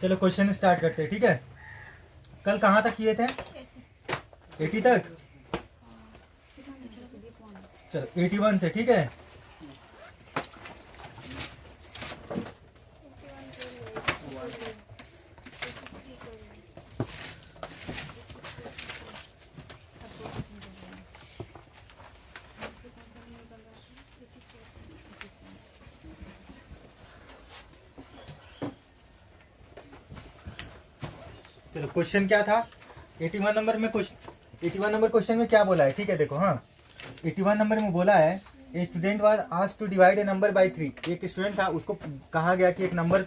चलो question start करते हैं, ठीक है। कल कहाँ तक किए थे? 80 तक। चलो 81 से, ठीक है। चलो क्वेश्चन क्या था? 81 नंबर में क्वेश्चन 81 नंबर क्वेश्चन में क्या बोला है, ठीक है देखो। हाँ 81 नंबर में बोला है a student was asked to divide a number by 3। एक स्टूडेंट था, उसको कहा गया कि एक नंबर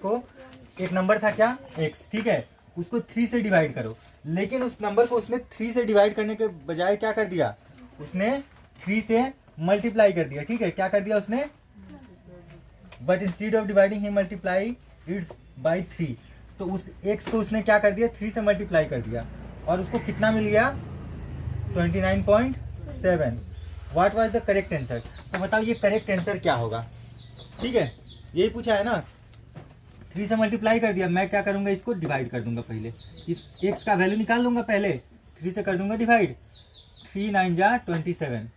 था क्या x, ठीक है, उसको 3 से डिवाइड करो। लेकिन उस नंबर को उसने 3 से डिवाइड करने के बजाय क्या कर दिया, उसने 3 से मल्टीप्लाई कर दिया, ठीक है। क्या कर दिया उसने? बट इंस्टीड ऑफ डिवाइडिंग ही मल्टीप्लाई इट्स बाय 3। तो उस x को उसने क्या कर दिया, 3 से मल्टीप्लाई कर दिया और उसको कितना मिल गया? 29.7। What was the correct answer? तो बताओ ये करेक्ट आंसर क्या होगा, ठीक है। यही पूछा है ना। 3 से मल्टीप्लाई कर दिया, मैं क्या करूंगा, इसको डिवाइड कर दूंगा। पहले इस x का वैल्यू निकाल लूंगा, पहले 3 से कर दूंगा डिवाइड। 3 9 जा 27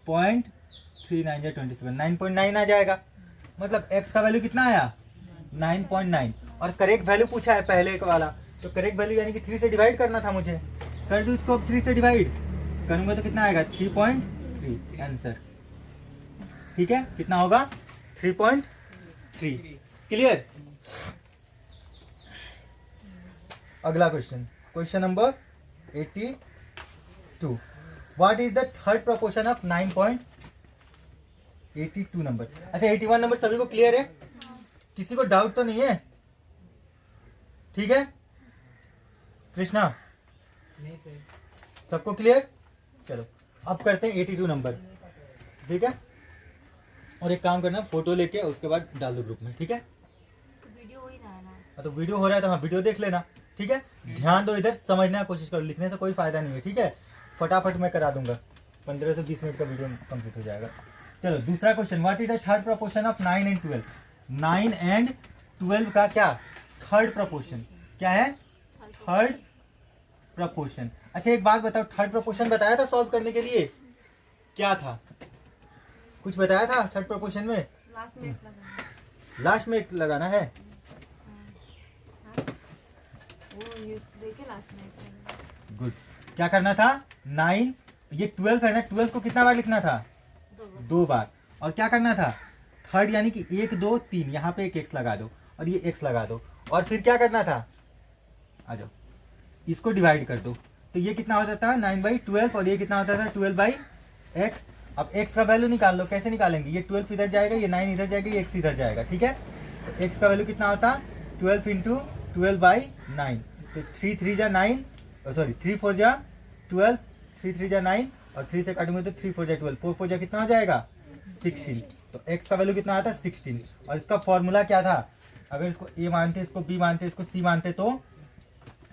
पॉइंट 3 9 जा 27, 9.9 आ जाएगा। मतलब x का वैल्यू कितना आया? 9.9। और करेक्ट वैल्यू पूछा है पहले का वाला, तो करेक्ट वैल्यू यानी कि 3 से डिवाइड करना था मुझे। कर दूं इसको, अब 3 से डिवाइड करूंगा तो कितना आएगा? 3.3 आंसर, ठीक है। कितना होगा? 3.3। क्लियर। अगला question, question number 82। What is the third proportion of 9.82 number? अच्छा 81 नंबर सभी को क्लियर है? किसी को डाउट तो नहीं है? ठीक है कृष्णा? नहीं सर। सबको क्लियर। चलो अब करते हैं 82 नंबर, ठीक है। और एक काम करना, फोटो लेके उसके बाद डाल दो ग्रुप में, ठीक है। वीडियो हो ही रहा है ना। तो वीडियो हो रहा है तो हाँ वीडियो देख लेना, ठीक है। ध्यान दो इधर, समझने की कोशिश करो, लिखने से कोई फायदा नहीं है, ठीक है। फटाफट मैं करा दूंगा, 15 से 20 मिनट का वीडियो कंप्लीट हो जाएगा। चलो दूसरा question, what is the third proportion of 9 and 12? 9 and 12 का क्या थर्ड प्रोपोर्शन क्या है? Third proportion. अच्छा एक बात बताओ, थर्ड प्रोपोर्शन बताया था सॉल्व करने के लिए, क्या था? कुछ बताया था थर्ड प्रोपोर्शन में? लास्ट में एक्स लगाना। लास्ट में एक लगाना है। वो यूज देके लास्ट में एक्स लगाना। गुड। क्या करना था? 9, ये 12 है ना, 12 को कितना बार लिखना था? 2 बार। और क्या करना था? थर्ड यानी कि 1 2 3, यहाँ पे एक एक्स लगा दो और ये एक्स लगा दो। और फिर क्या करना था? आ जाओ, इसको डिवाइड कर दो। तो ये कितना होता था? 9/12 और ये कितना होता था? 12/x। अब x का वैल्यू निकाल लो। कैसे निकालेंगे? ये 12 इधर जाएगा, ये 9 इधर जाएगा, ये x इधर जाएगा, ठीक है। तो x का वैल्यू कितना होता? 12 × 12/9। तो 3 3 जा 9, सॉरी 3 4 जा 12, 3 3 जा 9 और 3 से काटूंगे तो 3 4 जा 12, 4 4 जा कितना हो जाएगा? 16। तो x का वैल्यू कितना आता? 16। और इसका फॉर्मूला क्या था? अगर इसको a मानते, इसको b मानते, इसको c मानते तो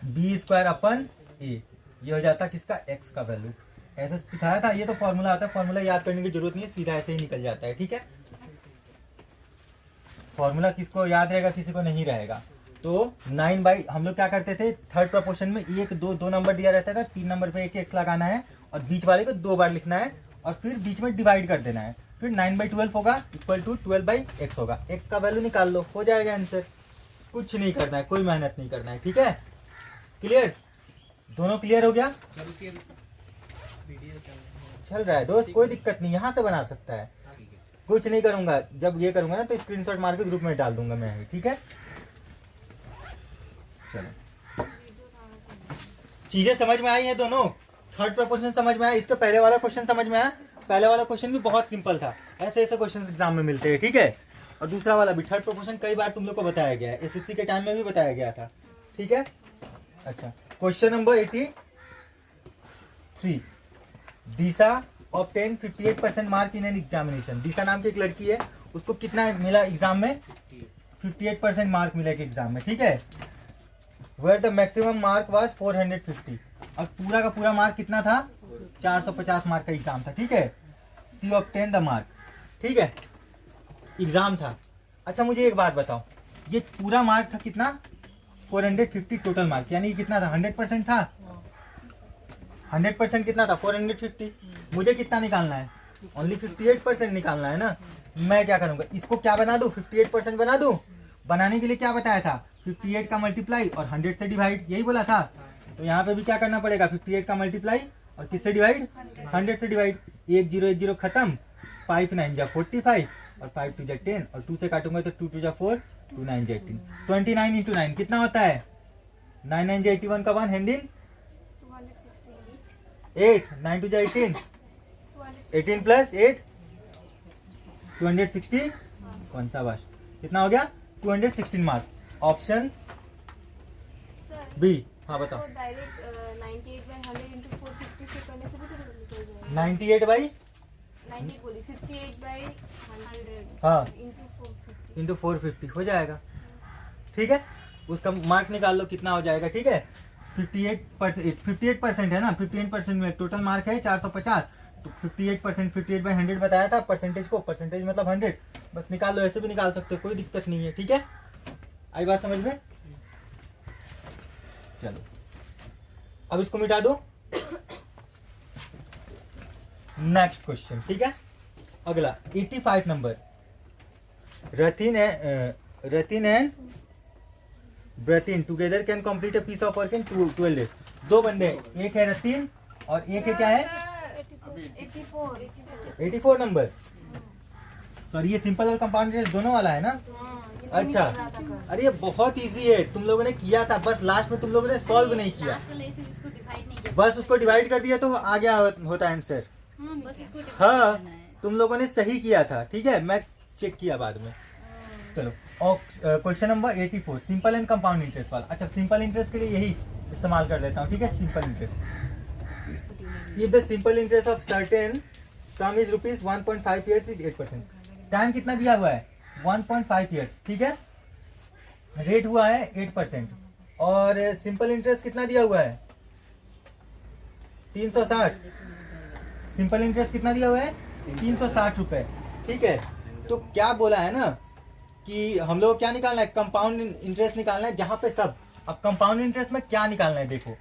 b² a, ये हो जाता किसका? x का वैल्यू। ऐसा सिखाया था, ये तो फॉर्मूला आता है, फॉर्मूला याद करने की जरूरत नहीं है, सीधा ऐसे ही निकल जाता है, ठीक है। फॉर्मूला किसको याद रहेगा, किसी को नहीं रहेगा। तो 9 बाई, हम लोग क्या करते थे थर्ड प्रोपोर्शन में, 1 2 नंबर दिया रहता था, 3 नंबर पे एक एक्स लगाना है और बीच वाले को 2 बार लिखना है और फिर बीच में डिवाइड कर देना है। फिर 9/12 होगा इक्वल टू 12/x होगा। x का वैल्यू निकाल लो, हो जाएगा आंसर। कुछ नहीं करना है, कोई मेहनत नहीं करना है, ठीक है। क्लियर? दोनों क्लियर हो गया? चल के वीडियो चल रहा है दोस्त, कोई दिक्कत नहीं, यहाँ से बना सकता है। ठीक है। कुछ नहीं करूंगा, जब ये करूंगा ना तो स्क्रीनशॉट मार के ग्रुप में डाल दूंगा मैं ही, ठीक है। चलो चीजें समझ में आई हैं दोनों? थर्ड प्रोपोर्शन समझ में आया? इसका पहले वाला क्वेश्चन समझ में आया? पहले वाला क्वेश्चन भी बहुत सिंपल था, ऐसे ऐसे क्वेश्चन एग्जाम में मिलते हैं, ठीक है। और दूसरा वाला भी थर्ड प्रोपोर्शन कई बार तुम लोग को बताया गया है, एसएससी के टाइम में भी बताया गया था, ठीक है। अच्छा question number 83। Disha obtain 58% mark in an examination. Disha नाम की एक लड़की है, उसको कितना मिला एग्जाम में? 58% मार्क मिला एग्जाम में, ठीक है। Where the maximum mark was 450। अब पूरा का पूरा मार्क कितना था? 450 मार्क का एग्जाम था, ठीक है। सी ऑब्टेन द मार्क, ठीक है, एग्जाम था। अच्छा मुझे एक बात बताओ, ये पूरा मार्क था कितना? 450 टोटल मार्क, यानी कि कितना था 100% था। 100% कितना था 450। मुझे कितना निकालना है, ओनली 58% निकालना है ना। मैं क्या करूंगा, इसको क्या बना दूं, 58% बना दूं। बनाने के लिए क्या बताया था, 58 का मल्टीप्लाई और 100 से डिवाइड, यही बोला था। तो यहाँ पे भी क्या करना पड़ेगा, 58 का मल्टीप्लाई और किससे डिवाइड, 100 से डिवाइड। 1 0 1 0 खत्म, 5 9 जा 45 और 5 2 जा 10 और 2 से काटूंगा तो 2 2 जा 4, 2 9 जा 18। 29 इंटू 9 कितना होता है, 9 9 जा 81 का 1 हैंडिल 8, 9 2 जा 18, 18 प्लस 8 260, कौन सा बाश, कितना हो गया 216 मार्क्स। Option sir B. हाँ बताओ। तो डायरेक्ट 98/100 into 450 से करने से भी तो निकल जाएगा। 98 बाई 90 बोली 58/100 हाँ into 450। इंटू 450 हो जाएगा। ठीक है, उसका मार्क निकाल लो कितना हो जाएगा। ठीक है, 58% है ना, 58% में टोटल मार्क है 450, तो 58% 58/100 बताया था परसेंटेज को, परसेंटेज मतलब 100, बस निकाल लो, ऐसे भी निकाल सकते हो, कोई दिक्कत नहीं है। ठीक है, आई बात समझ में। चलो अब इसको मिटा दो। Next question. ठीक है, अगला 85 नंबर। Ratin and Bratin together can complete a piece of work in 12 days. दो बंदे हैं, एक है रतिन और एक है क्या है 84 नंबर। सॉरी, ये सिंपल और कंपाउंड इंटरेस्ट दोनों वाला है ना। अच्छा, अरे ये बहुत इजी है, तुम लोगों ने किया था, बस लास्ट में तुम लोगों ने सॉल्व नहीं किया, बस उसको डिवाइड कर दिया तो आ गया होता आंसर। हाँ, तुम लोगों ने सही किया था। ठीक है, मैं चेक किया बाद में। चलो, और question number 84 simple and compound interest वाला। अच्छा, सिंपल इंटरेस्ट के लिए यही इस्तेमाल कर लेता हूँ। ठीक है, simple interest, if the simple interest of certain some is rupees 1.5 years is 8%। Time कितना दिया हुआ है 1.5 ईयर्स। ठीक है, रेट हुआ है 8% और सिंपल इंटरेस्ट कितना दिया हुआ है 360। सिंपल इंटरेस्ट कितना दिया हुआ है 360 रुपए। ठीक है, तो क्या बोला है ना कि हम लोग क्या निकालना है, कंपाउंड इंटरेस्ट निकालना है, जहां पे सब। अब कंपाउंड इंटरेस्ट में क्या निकालना है, देखो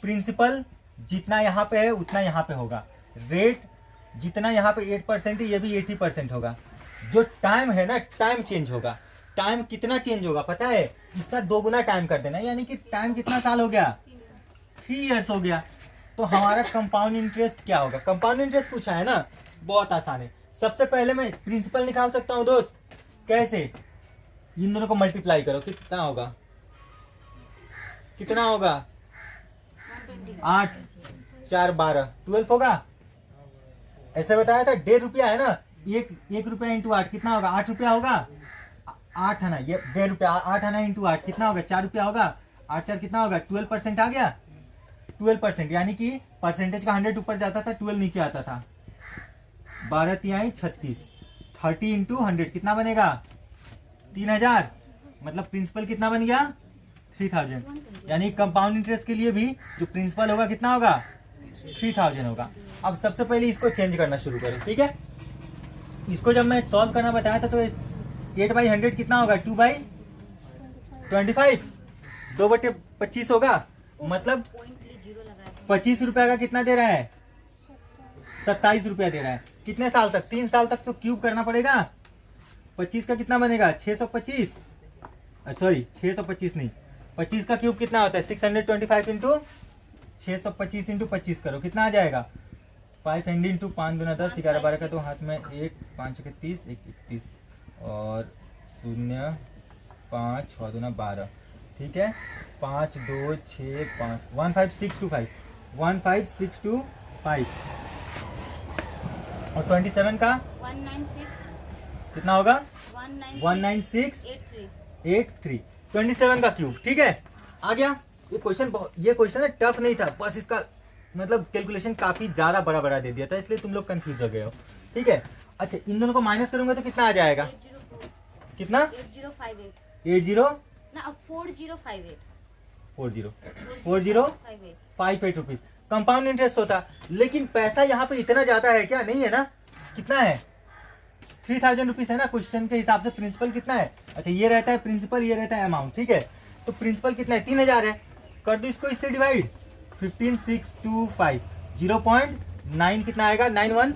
प्रिंसिपल जितना यहाँ पे है उतना यहाँ पे होगा, रेट जितना यहाँ पे 8% है ये भी 80% होगा। जो टाइम है ना, टाइम चेंज होगा। टाइम कितना चेंज होगा पता है, इसका 2 गुना टाइम कर देना, यानी कि टाइम कितना साल हो गया 3 इयर्स हो गया। तो हमारा कंपाउंड इंटरेस्ट क्या होगा, कंपाउंड इंटरेस्ट पूछा है ना, बहुत आसान है। सबसे पहले मैं प्रिंसिपल निकाल सकता हूँ दोस्त, कैसे, इन दोनों को मल्टीप्लाई करो, कितना होगा, कितना होगा 8 4 12 12 होगा। ऐसे बताया था, 1.5 रुपया है ना, 1 रुपया इंटू 8 कितना होगा 8 रुपया होगा। 8 है ना, ये 1.5 रुपया, 8 है ना इंटू 8 कितना होगा 4 रुपया होगा। 8 4 कितना होगा 12% आ गया। 12% यानी कि परसेंटेज का 100 ऊपर जाता था, 12 नीचे आता था। 12 तिहाई 36, 30 इंटू 100 कितना बनेगा 3000। मतलब प्रिंसिपल कितना बन गया 3000। यानी कंपाउंड इंटरेस्ट के लिए भी जो प्रिंसिपल होगा कितना होगा 3000 होगा। अब सबसे पहले इसको चेंज करना शुरू करें। ठीक है, इसको जब मैं सॉल्व करना बताया था तो 8/100 कितना होगा 2/25, 2/25 होगा। मतलब 25 रुपया का कितना दे रहा है 27 रुपया दे रहा है। कितने साल तक, 3 साल तक तो क्यूब करना पड़ेगा। 25 का कितना बनेगा 625, सॉरी 625 नहीं, 25 का क्यूब कितना होता है 625 इंटू 625 इंटू 25 करो, कितना आ जाएगा 5 हैंडी इंटू 5 दूना 10, 11 12 का तो हाथ में 1 5 के 30 1 31 और 0 5 6 दूना 12। ठीक है, 5 2 6 5 15625 15625 और 27 का 196 कितना होगा 196 19683 27 का क्यूब। ठीक है, आ गया। ये क्वेश्चन टफ नहीं था, बस इसका मतलब कैलकुलेशन काफी ज्यादा बड़ा बड़ा दे दिया था, इसलिए तुम लोग कंफ्यूज हो गए हो। ठीक है, अच्छा इन दोनों को माइनस करूंगा तो कितना आ जाएगा, कितना 8058 ना 4058 4058 रुपीज कंपाउंड इंटरेस्ट होता। लेकिन पैसा यहाँ पे इतना ज्यादा है क्या, नहीं है ना, कितना है 3000 रुपीज है ना। क्वेश्चन के हिसाब से प्रिंसिपल कितना है, अच्छा ये रहता है प्रिंसिपल, ये रहता है अमाउंट। ठीक है, तो प्रिंसिपल कितना है 3000 है, कर दो इसको इससे डिवाइड 15625 0.9 कितना आएगा 91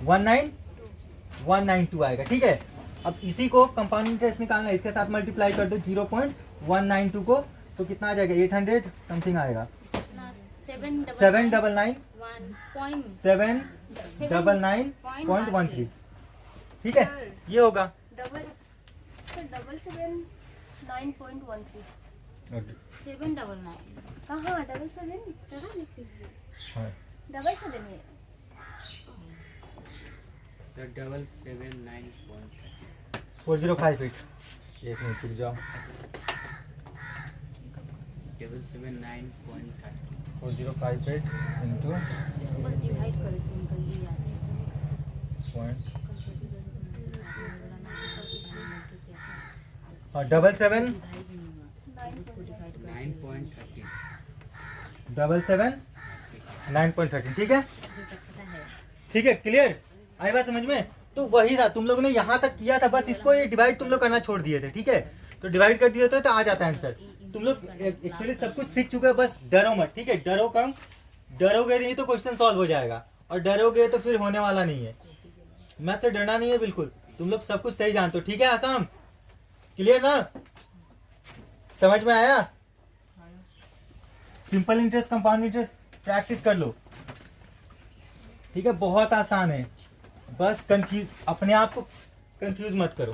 19192 आएगा। ठीक है, अब इसी को कंपाउंड इंटरेस्ट निकालना है, इसके साथ मल्टीप्लाई कर दो 0.192 को, तो कितना आ जाएगा 800 समथिंग आएगा 799.13। ठीक है, ये होगा डबल 799.13 799 कहाँ डबल 7 कहाँ लिखी है हाँ। डबल 7 है सर 779.30 4058 एक मिनट रुक जाओ 779.30 4058 इंटू इसको बस डिवाइड करो सिंपल ये याद है सब पॉइंट और 77 9.13 9.13। ठीक है, ठीक है, क्लियर आई बात समझ में। तो वही था, तुम लोगों ने यहाँ तक किया था, बस इसको ये डिवाइड तुम लोग करना छोड़ दिए थे। ठीक है, तो डिवाइड कर दिए तो आ जाता है आंसर। तुम लोग एक्चुअली सब कुछ सीख चुके हो, बस डरो मत। ठीक है, डरो कम, डरोगे नहीं तो क्वेश्चन सॉल्व हो जाएगा, और डरोगे तो फिर होने वाला नहीं है। मैथ से डरना नहीं है बिल्कुल, तुम लोग सब कुछ सही जानते हो। ठीक है आसाम, क्लियर ना, समझ में आया। Simple interest compound interest practice कर लो। ठीक है, बहुत आसान है, बस कंफ्यूज अपने आप को कंफ्यूज मत करो।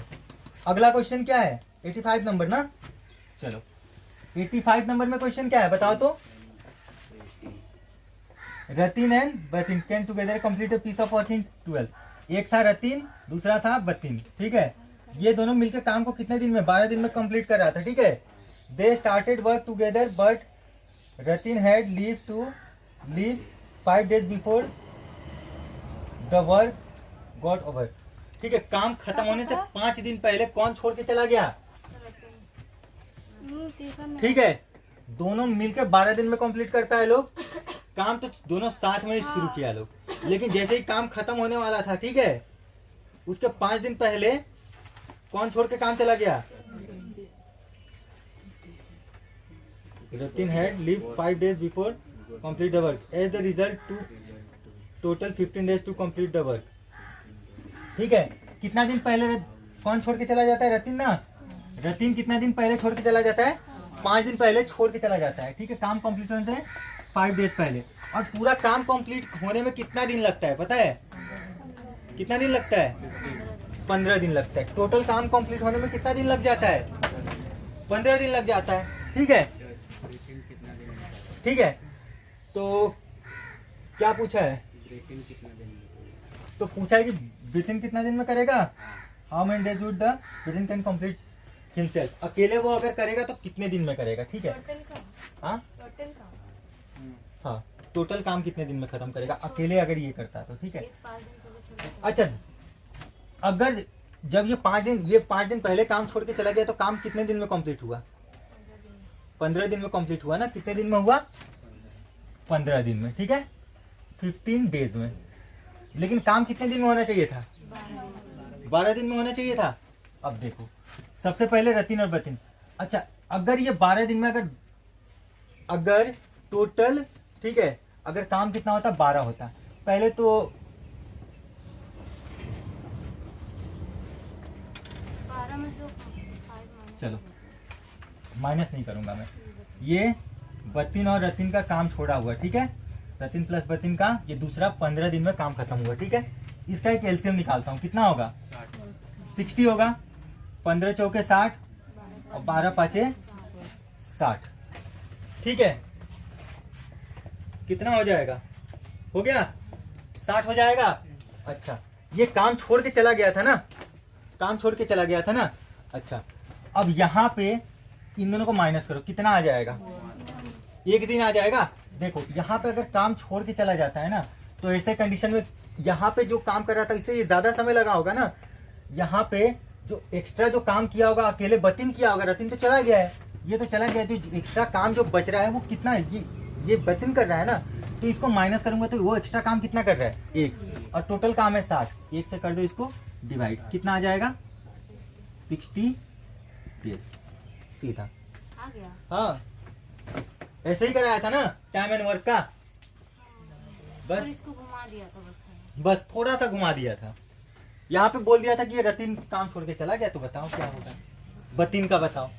अगला क्वेश्चन क्या है 85 नंबर ना, चलो 85 नंबर में क्वेश्चन क्या है बताओ तो। Ratin and Batin can together complete a piece of work in 12। एक था रतिन, दूसरा था बतिन। ठीक है, ये दोनों मिलकर काम को कितने दिन में 12 दिन में कंप्लीट कर रहा था। ठीक है, they started work together but Ratin had leave 5 days before the work got over. ठीक है, काम खत्म होने से 5 दिन पहले कौन छोड़ के चला गया। ठीक है, दोनों मिलकर 12 दिन में कंप्लीट करता है लोग काम, तो दोनों साथ में ही शुरू किया लोग, लेकिन जैसे ही काम खत्म होने वाला था, ठीक है, उसके 5 दिन पहले कौन छोड़ के काम चला गया। Ratin had leave 5 days before complete the work as the result to total 15 days to complete the work. ठीक है, कितना दिन पहले कौन छोड़ के चला जाता है रतिन ना, रतिन कितना दिन पहले छोड़ के चला जाता है 5 दिन पहले छोड़ के चला जाता है। ठीक है, काम कंप्लीट होने से 5 days पहले, और पूरा काम कंप्लीट होने में कितना दिन लगता है पता है, कितना दिन लगता है 15 दिन लगता है। टोटल काम कंप्लीट होने में कितना दिन लग जाता है 15 दिन लग जाता है। ठीक है, ठीक है, तो क्या पूछा है, तो पूछा है कि ब्रिटेन कितना दिन में करेगा, how many days would the Britain can complete himself. अकेले वो अगर करेगा तो कितने दिन में करेगा। ठीक है, टोटल का हाँ टोटल का हाँ, टोटल काम कितने दिन में खत्म करेगा अकेले अगर ये करता तो। ठीक है, 5 दिन पहले छोड़ अच्छा, अगर जब ये 5 दिन पहले काम छोड़ के चला गया तो काम कितने दिन में कंप्लीट हुआ 15 दिन में कंप्लीट हुआ ना, कितने दिन में हुआ 15 दिन में। ठीक है, 15 days में, लेकिन काम कितने दिन में होना चाहिए था 12 दिन में होना चाहिए था। अब देखो, सबसे पहले रतिन और बतिन, अच्छा अगर ये 12 दिन में अगर टोटल, ठीक है, अगर काम कितना होता 12 होता, पहले तो 12 में से 5 चलो माइनस नहीं करूंगा मैं, ये बतिन और रतिन का काम छोड़ा हुआ। ठीक है, रतिन प्लस बतिन का ये दूसरा 15 दिन में काम खत्म हुआ। ठीक है, इसका एक एलसीएम निकालता हूँ, कितना होगा 60 होगा, 15 चौके 60 और 12 पाँचे 60। ठीक है, कितना हो जाएगा, हो गया 60 हो जाएगा। अच्छा, ये काम छोड़ के चला गया था ना, काम छोड़ के चला गया था ना। अच्छा, अब यहाँ पे इन दोनों को माइनस करो, कितना आ जाएगा 1 दिन आ जाएगा। देखो यहाँ पे अगर काम छोड़ के चला जाता है ना, तो ऐसे कंडीशन में यहाँ पे जो काम कर रहा था इससे ये ज्यादा समय लगा होगा ना, यहाँ पे जो एक्स्ट्रा जो काम किया होगा अकेले बतिन किया होगा, रतिन तो चला गया है, ये तो चला गया है, जो एक्स्ट्रा काम जो बच रहा है वो कितना है, ये बतिन कर रहा है ना, तो इसको माइनस करूंगा तो वो एक्स्ट्रा काम कितना कर रहा है 1, और टोटल काम है 60, 1 से कर दो इसको डिवाइड, कितना आ जाएगा 60 PS सीधा। आ गया। हाँ ऐसे ही कराया था ना टाइम एंड वर्क का, और बस इसको घुमा दिया था बस खाली। बस थोड़ा सा घुमा दिया था। यहाँ पे बोल दिया था कि ये रतीन काम छोड़ के चला गया, तो बताओ क्या होगा। बतीन का बताओ।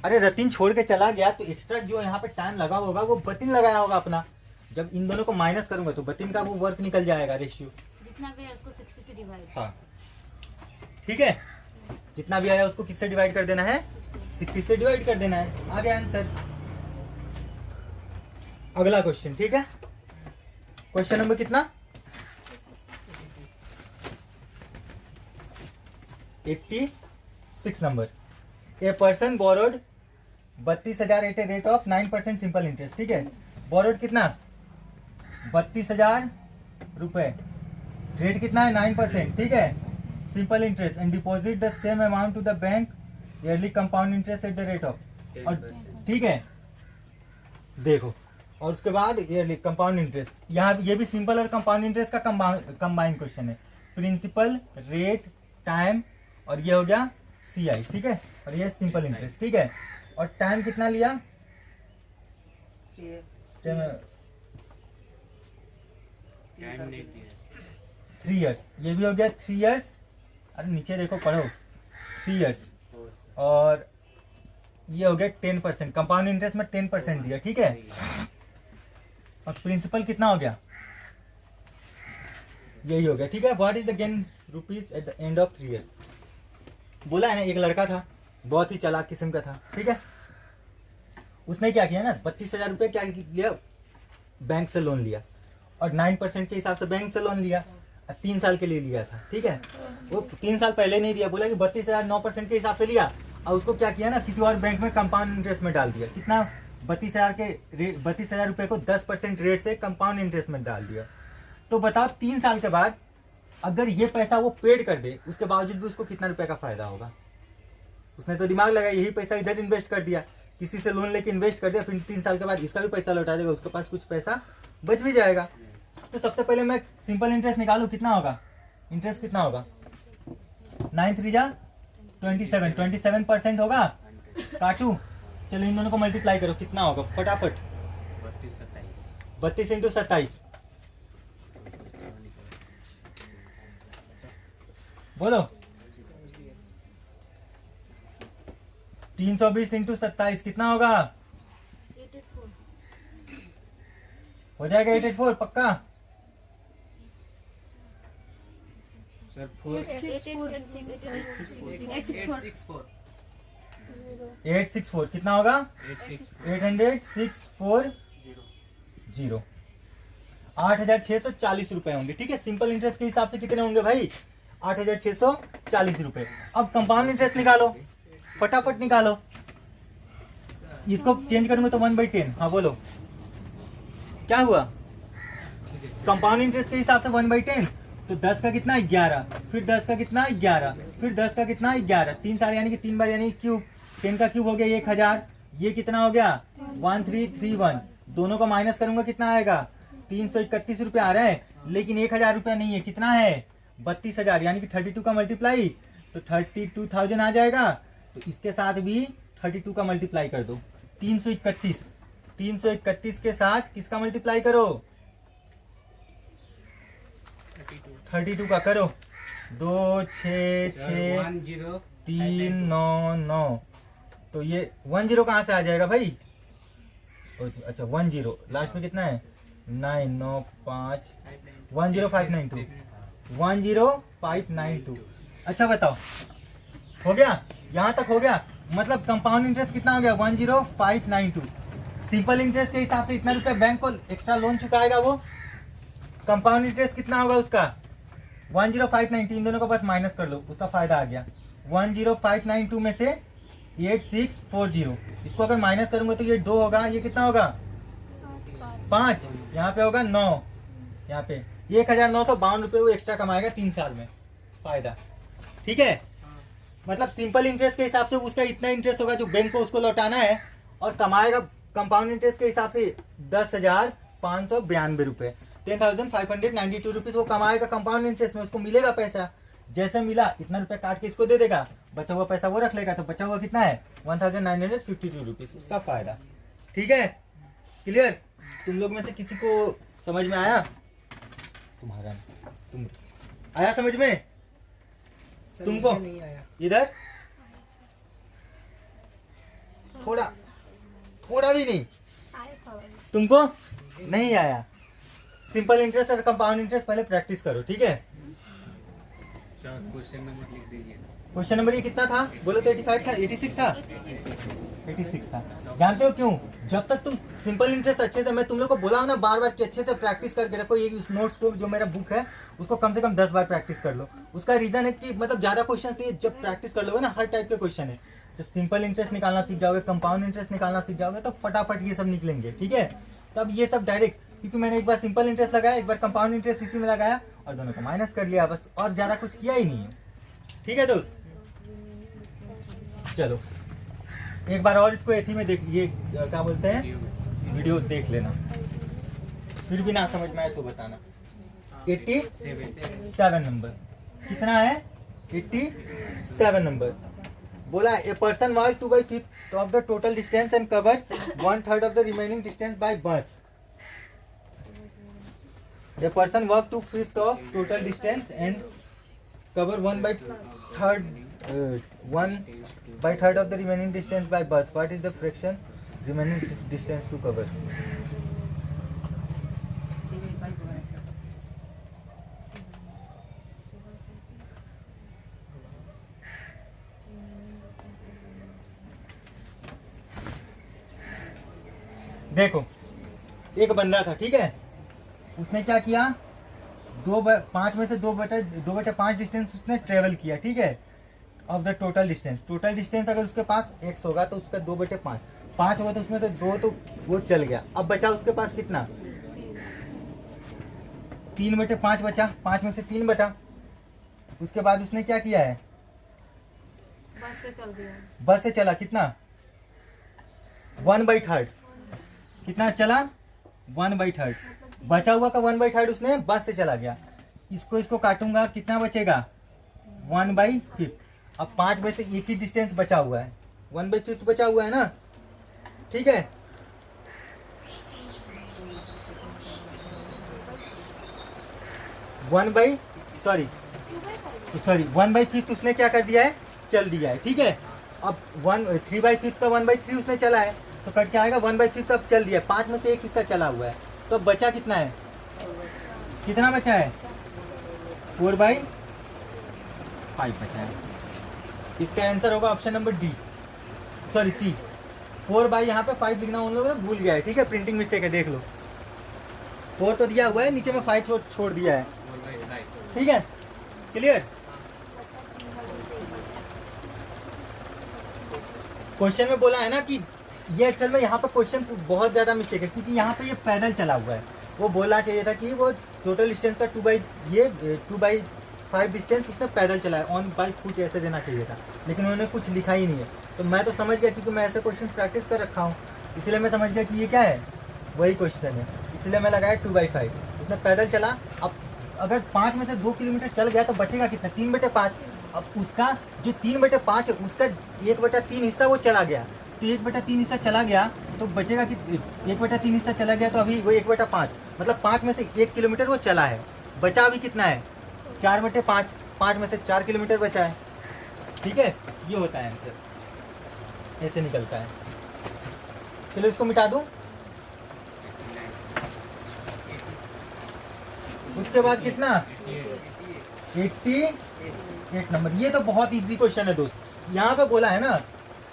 अरे रतीन छोड़ के चला गया तो एक्स्ट्रा जो यहाँ पे टाइम लगा होगा वो बतीन लगाया होगा अपना। जब इन दोनों को माइनस करूंगा तो बतीन का वो वर्क निकल जाएगा रेशियो। जितना भी है उसको 60 से डिवाइड। हाँ ठीक है, जितना भी आया उसको किससे डिवाइड कर देना है, 60 से डिवाइड कर देना है। आ गया आंसर। अगला क्वेश्चन, ठीक है, क्वेश्चन नंबर कितना 86 नंबर। A person borrowed 32,000 at a rate of 9% simple interest. ठीक है, बोरोड कितना 32,000 रुपए, रेट कितना है 9%। ठीक है, simple interest and deposit the same amount to the bank yearly compound interest at the rate of. और ठीक है देखो, और उसके बाद ईयरली कंपाउंड इंटरेस्ट, यहाँ ये भी सिंपल और कंपाउंड इंटरेस्ट का कंबाइन क्वेश्चन है। प्रिंसिपल, रेट, टाइम, और ये हो गया CI। ठीक है, और ये सिंपल इंटरेस्ट। ठीक है, और टाइम कितना लिया 3 इयर्स, ये भी हो गया 3 इयर्स। अरे नीचे देखो पढ़ो 3 इयर्स, और ये हो गया 10%, कंपाउंड इंटरेस्ट में 10% दिया। ठीक है, और प्रिंसिपल कितना हो गया, यही हो गया। ठीक है, what is the gain rupees at the end of 3 years. बोला है ना, एक लड़का था बहुत ही चालाक किस्म का था। ठीक है, उसने क्या किया ना 32,000 रुपये क्या लिया, बैंक से लोन लिया, और 9% के हिसाब से बैंक से लोन लिया, 3 साल के लिए लिया था। ठीक है, वो 3 साल पहले नहीं दिया, बोला कि 32,000 9% के हिसाब से लिया, और उसको क्या किया ना किसी और बैंक में कंपाउंड इंटरेस्ट में डाल दिया। कितना 32,000 रुपये को 10% रेट से कंपाउंड इंटरेस्ट में डाल दिया। तो बताओ 3 साल के बाद अगर ये पैसा वो पेड कर दे, उसके बावजूद भी उसको कितना रुपए का फायदा होगा। उसने तो दिमाग लगाया, यही पैसा इधर इन्वेस्ट कर दिया, किसी से लोन लेके इन्वेस्ट कर दिया, फिर 3 साल के बाद इसका भी पैसा लौटा देगा, उसके पास कुछ पैसा बच भी जाएगा। तो सबसे पहले मैं सिंपल इंटरेस्ट निकालू, कितना होगा इंटरेस्ट, कितना होगा 9 3 जा 27% होगा। काटू, चलो इन दोनों को मल्टीप्लाई करो, कितना होगा फटाफट 32 इंटू 27 बोलो, 320 इंटू 27 कितना होगा, 884। हो जाएगा 884 पक्का। सर 864 कितना होगा 864 8,640 रुपए होंगे। ठीक है, सिंपल इंटरेस्ट के हिसाब से कितने होंगे भाई 8,640 रुपए। अब कंपाउंड इंटरेस्ट निकालो, फटाफट निकालो। इसको चेंज करूंगा तो 1/10। हाँ बोलो क्या हुआ, कंपाउंड इंटरेस्ट के हिसाब से 1/10, तो 10 का कितना 11, फिर 10 का कितना 11, फिर 10 का कितना 11, 3 साल यानी कि 3 बार यानी क्यूब, 10 का क्यूब हो गया 1000, ये कितना हो गया 1331, दोनों को माइनस करूंगा कितना आएगा 331 रुपए आ रहा है, लेकिन 1000 रुपया नहीं है, कितना है 32,000 यानी कि 32 का मल्टीप्लाई तो 32,000 आ जाएगा। तो इसके साथ भी 32 का मल्टीप्लाई कर दो, 331 के साथ किसका मल्टीप्लाई करो 32 का करो, 2 6 6 3 9 9, तो ये 10 कहाँ से आ जाएगा भाई, अच्छा 10 लास्ट में कितना है 9 9 5 10592 10592। अच्छा बताओ हो गया, यहाँ तक हो गया, मतलब कंपाउंड इंटरेस्ट कितना हो गया 10592। सिंपल इंटरेस्ट के हिसाब से इतना रुपया बैंक को एक्स्ट्रा लोन चुकाएगा वो, कंपाउंड इंटरेस्ट कितना होगा उसका 10592, इन दोनों को बस माइनस कर लो, उसका फायदा आ गया 10592 में से 8640, इसको अगर माइनस करूंगा तो ये 2 होगा, ये कितना होगा 5, यहाँ पे होगा 9, यहाँ पे 1,952 रुपये वो एक्स्ट्रा कमाएगा 3 साल में फायदा। ठीक है, मतलब सिंपल इंटरेस्ट के हिसाब से उसका इतना इंटरेस्ट होगा जो बैंक को उसको लौटाना है, और कमाएगा कंपाउंड इंटरेस्ट के हिसाब से 10,592 रुपए, 10,592 रुपीज वो कमाएगा कंपाउंड इंटरेस्ट में, उसको मिलेगा पैसा, जैसे मिला इतना रुपया काट के इसको दे देगा, बचा हुआ पैसा वो रख लेगा, तो बचा हुआ कितना है 1952 रुपीज उसका फायदा। ठीक है, क्लियर? तुम लोग में से किसी को समझ में आया? तुम्हारा तुम आया समझ में? सर, तुमको मुझे नहीं आया। इधर थोड़ा भी नहीं, आए खबर तुमको नहीं आया। सिंपल इंटरेस्ट और कंपाउंड इंटरेस्ट पहले प्रैक्टिस करो, ठीक है? सर क्वेश्चन नंबर लिख दीजिए। क्वेश्चन नंबर ये कितना था बोलो तो? 85 था, 86 था, 86 था। जानते हो क्यों? जब तक तुम सिंपल इंटरेस्ट अच्छे से, मैं तुम लोग को बोला हूं ना बार बार कि अच्छे से प्रैक्टिस करके रखो। ये इस नोट्स को जो मेरा बुक है उसको कम से कम 10 बार प्रैक्टिस कर लो। उसका रीजन है कि मतलब ज्यादा क्वेश्चन नहीं, जब प्रैक्टिस कर लोगे ना हर टाइप के क्वेश्चन है। जब सिंपल इंटरेस्ट निकालना सीख जाओगे, कंपाउंड इंटरेस्ट निकालना सीख जाओगे तो फटाफट ये सब निकलेंगे, ठीक है? तब ये सब डायरेक्ट, क्योंकि मैंने एक बार सिंपल इंटरेस्ट लगाया, एक बार कंपाउंड इंटरेस्ट इसी में लगाया और दोनों को माइनस कर लिया बस, और ज्यादा कुछ किया ही नहीं है। ठीक है दोस्त, चलो एक बार और इसको एथी में देख, ये क्या बोलते हैं, वीडियो देख लेना, फिर भी ना समझ में आए तो बताना। 87 नंबर कितना है? 87 नंबर बोला a person walk 2/5 of the total distance and cover 1/3 of the remaining distance by bus. A person walk 2/5 of total distance and cover 1/3 of the remaining distance by bus. What is the fraction remaining distance to cover? देखो एक बंदा था, ठीक है? उसने क्या किया, 5 में से 2/5 डिस्टेंस उसने ट्रेवल किया, ठीक है? Of the total distance, total distance अगर उसके पास x होगा तो उसका 2/5, 5 होगा तो उसमें तो 2 तो वो चल गया। अब बचा उसके पास कितना? 3/5 बचा, 5 में से 3 बचा। उसके बाद उसने क्या किया है? बस से चल दिया। बस से चला, कितना? 1/3 कितना चला? 1/3। बचा हुआ का 1/3 उसने बस से चला गया। इसको काटूंगा, कितना बचेगा? 1/5। अब 5 में से एक ही डिस्टेंस बचा हुआ है, 1/5 बचा हुआ है ना, ठीक है? सॉरी 1/5 उसने क्या कर दिया है? चल दिया है, ठीक है? अब 3/5 का 1/3 उसने चला है तो कट के आएगा 1/5 अब चल दिया है, 5 में से एक हिस्सा चला हुआ है, तो बचा कितना है? कितना बचा है? 4/5 बचा है। इसका आंसर होगा option number D, sorry C. 4/, यहाँ पे 5 लिखना उन लोगों ने भूल गया है, ठीक है? प्रिंटिंग मिस्टेक है, देख लो। 4 तो दिया हुआ है, नीचे में 5 छोड़ दिया है, ठीक है? क्लियर? क्वेश्चन में बोला है ना कि ये एक्चुअल में यहाँ पे क्वेश्चन बहुत ज्यादा मिस्टेक है, क्योंकि यहाँ पे ये पैदल चला हुआ है। वो बोलना चाहिए था कि वो टोटल डिस्टेंस का 2/5 डिस्टेंस उसने पैदल चलाया, ऑन बाई फुट ऐसे देना चाहिए था, लेकिन उन्होंने कुछ लिखा ही नहीं है। तो मैं तो समझ गया, क्योंकि मैं ऐसे क्वेश्चन प्रैक्टिस कर रखा हूँ, इसलिए मैं समझ गया कि ये क्या है, वही क्वेश्चन है, इसलिए मैं लगाया 2/5। उसने पैदल चला, अब अगर 5 में से 2 किलोमीटर चल गया तो बचेगा कितना? 3/5। अब उसका जो 3/5 है उसका 1/3 हिस्सा वो चला गया, तो 1/3 हिस्सा चला गया तो बचेगा कि 1/3 हिस्सा चला गया, तो अभी वो 1/5 मतलब 5 में से 1 किलोमीटर वो चला है, बचा अभी कितना है? 4/5, 5 में से 4 किलोमीटर बचा है, ठीक है? ये होता है आंसर, ऐसे निकलता है। चलो इसको मिटा दूं। उसके बाद कितना? 88 नंबर। ये तो बहुत इजी क्वेश्चन है दोस्त। यहाँ पे बोला है ना,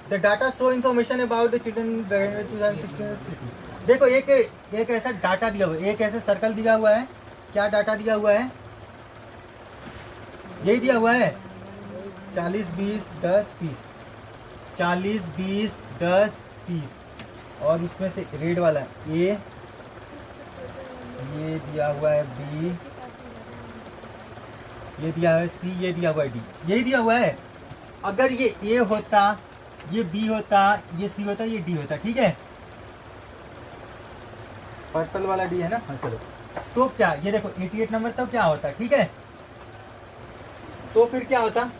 the data show information about the children 2016। देखो एक ऐसा डाटा दिया हुआ है, एक ऐसा सर्कल दिया हुआ है। क्या डाटा दिया हुआ है? यही दिया हुआ है 40, 20, 10, 30। 40, 20, 10, 30 और उसमें से रेड वाला ए, ये दिया हुआ है बी, ये दिया हुआ है सी, ये दिया हुआ है डी, यही दिया हुआ है। अगर ये ए होता, ये बी होता, ये सी होता, ये डी होता, ठीक है? पर्पल वाला डी है ना? हाँ चलो, तो क्या ये देखो 88 नंबर तो क्या होता, ठीक है? तो फिर क्या होता?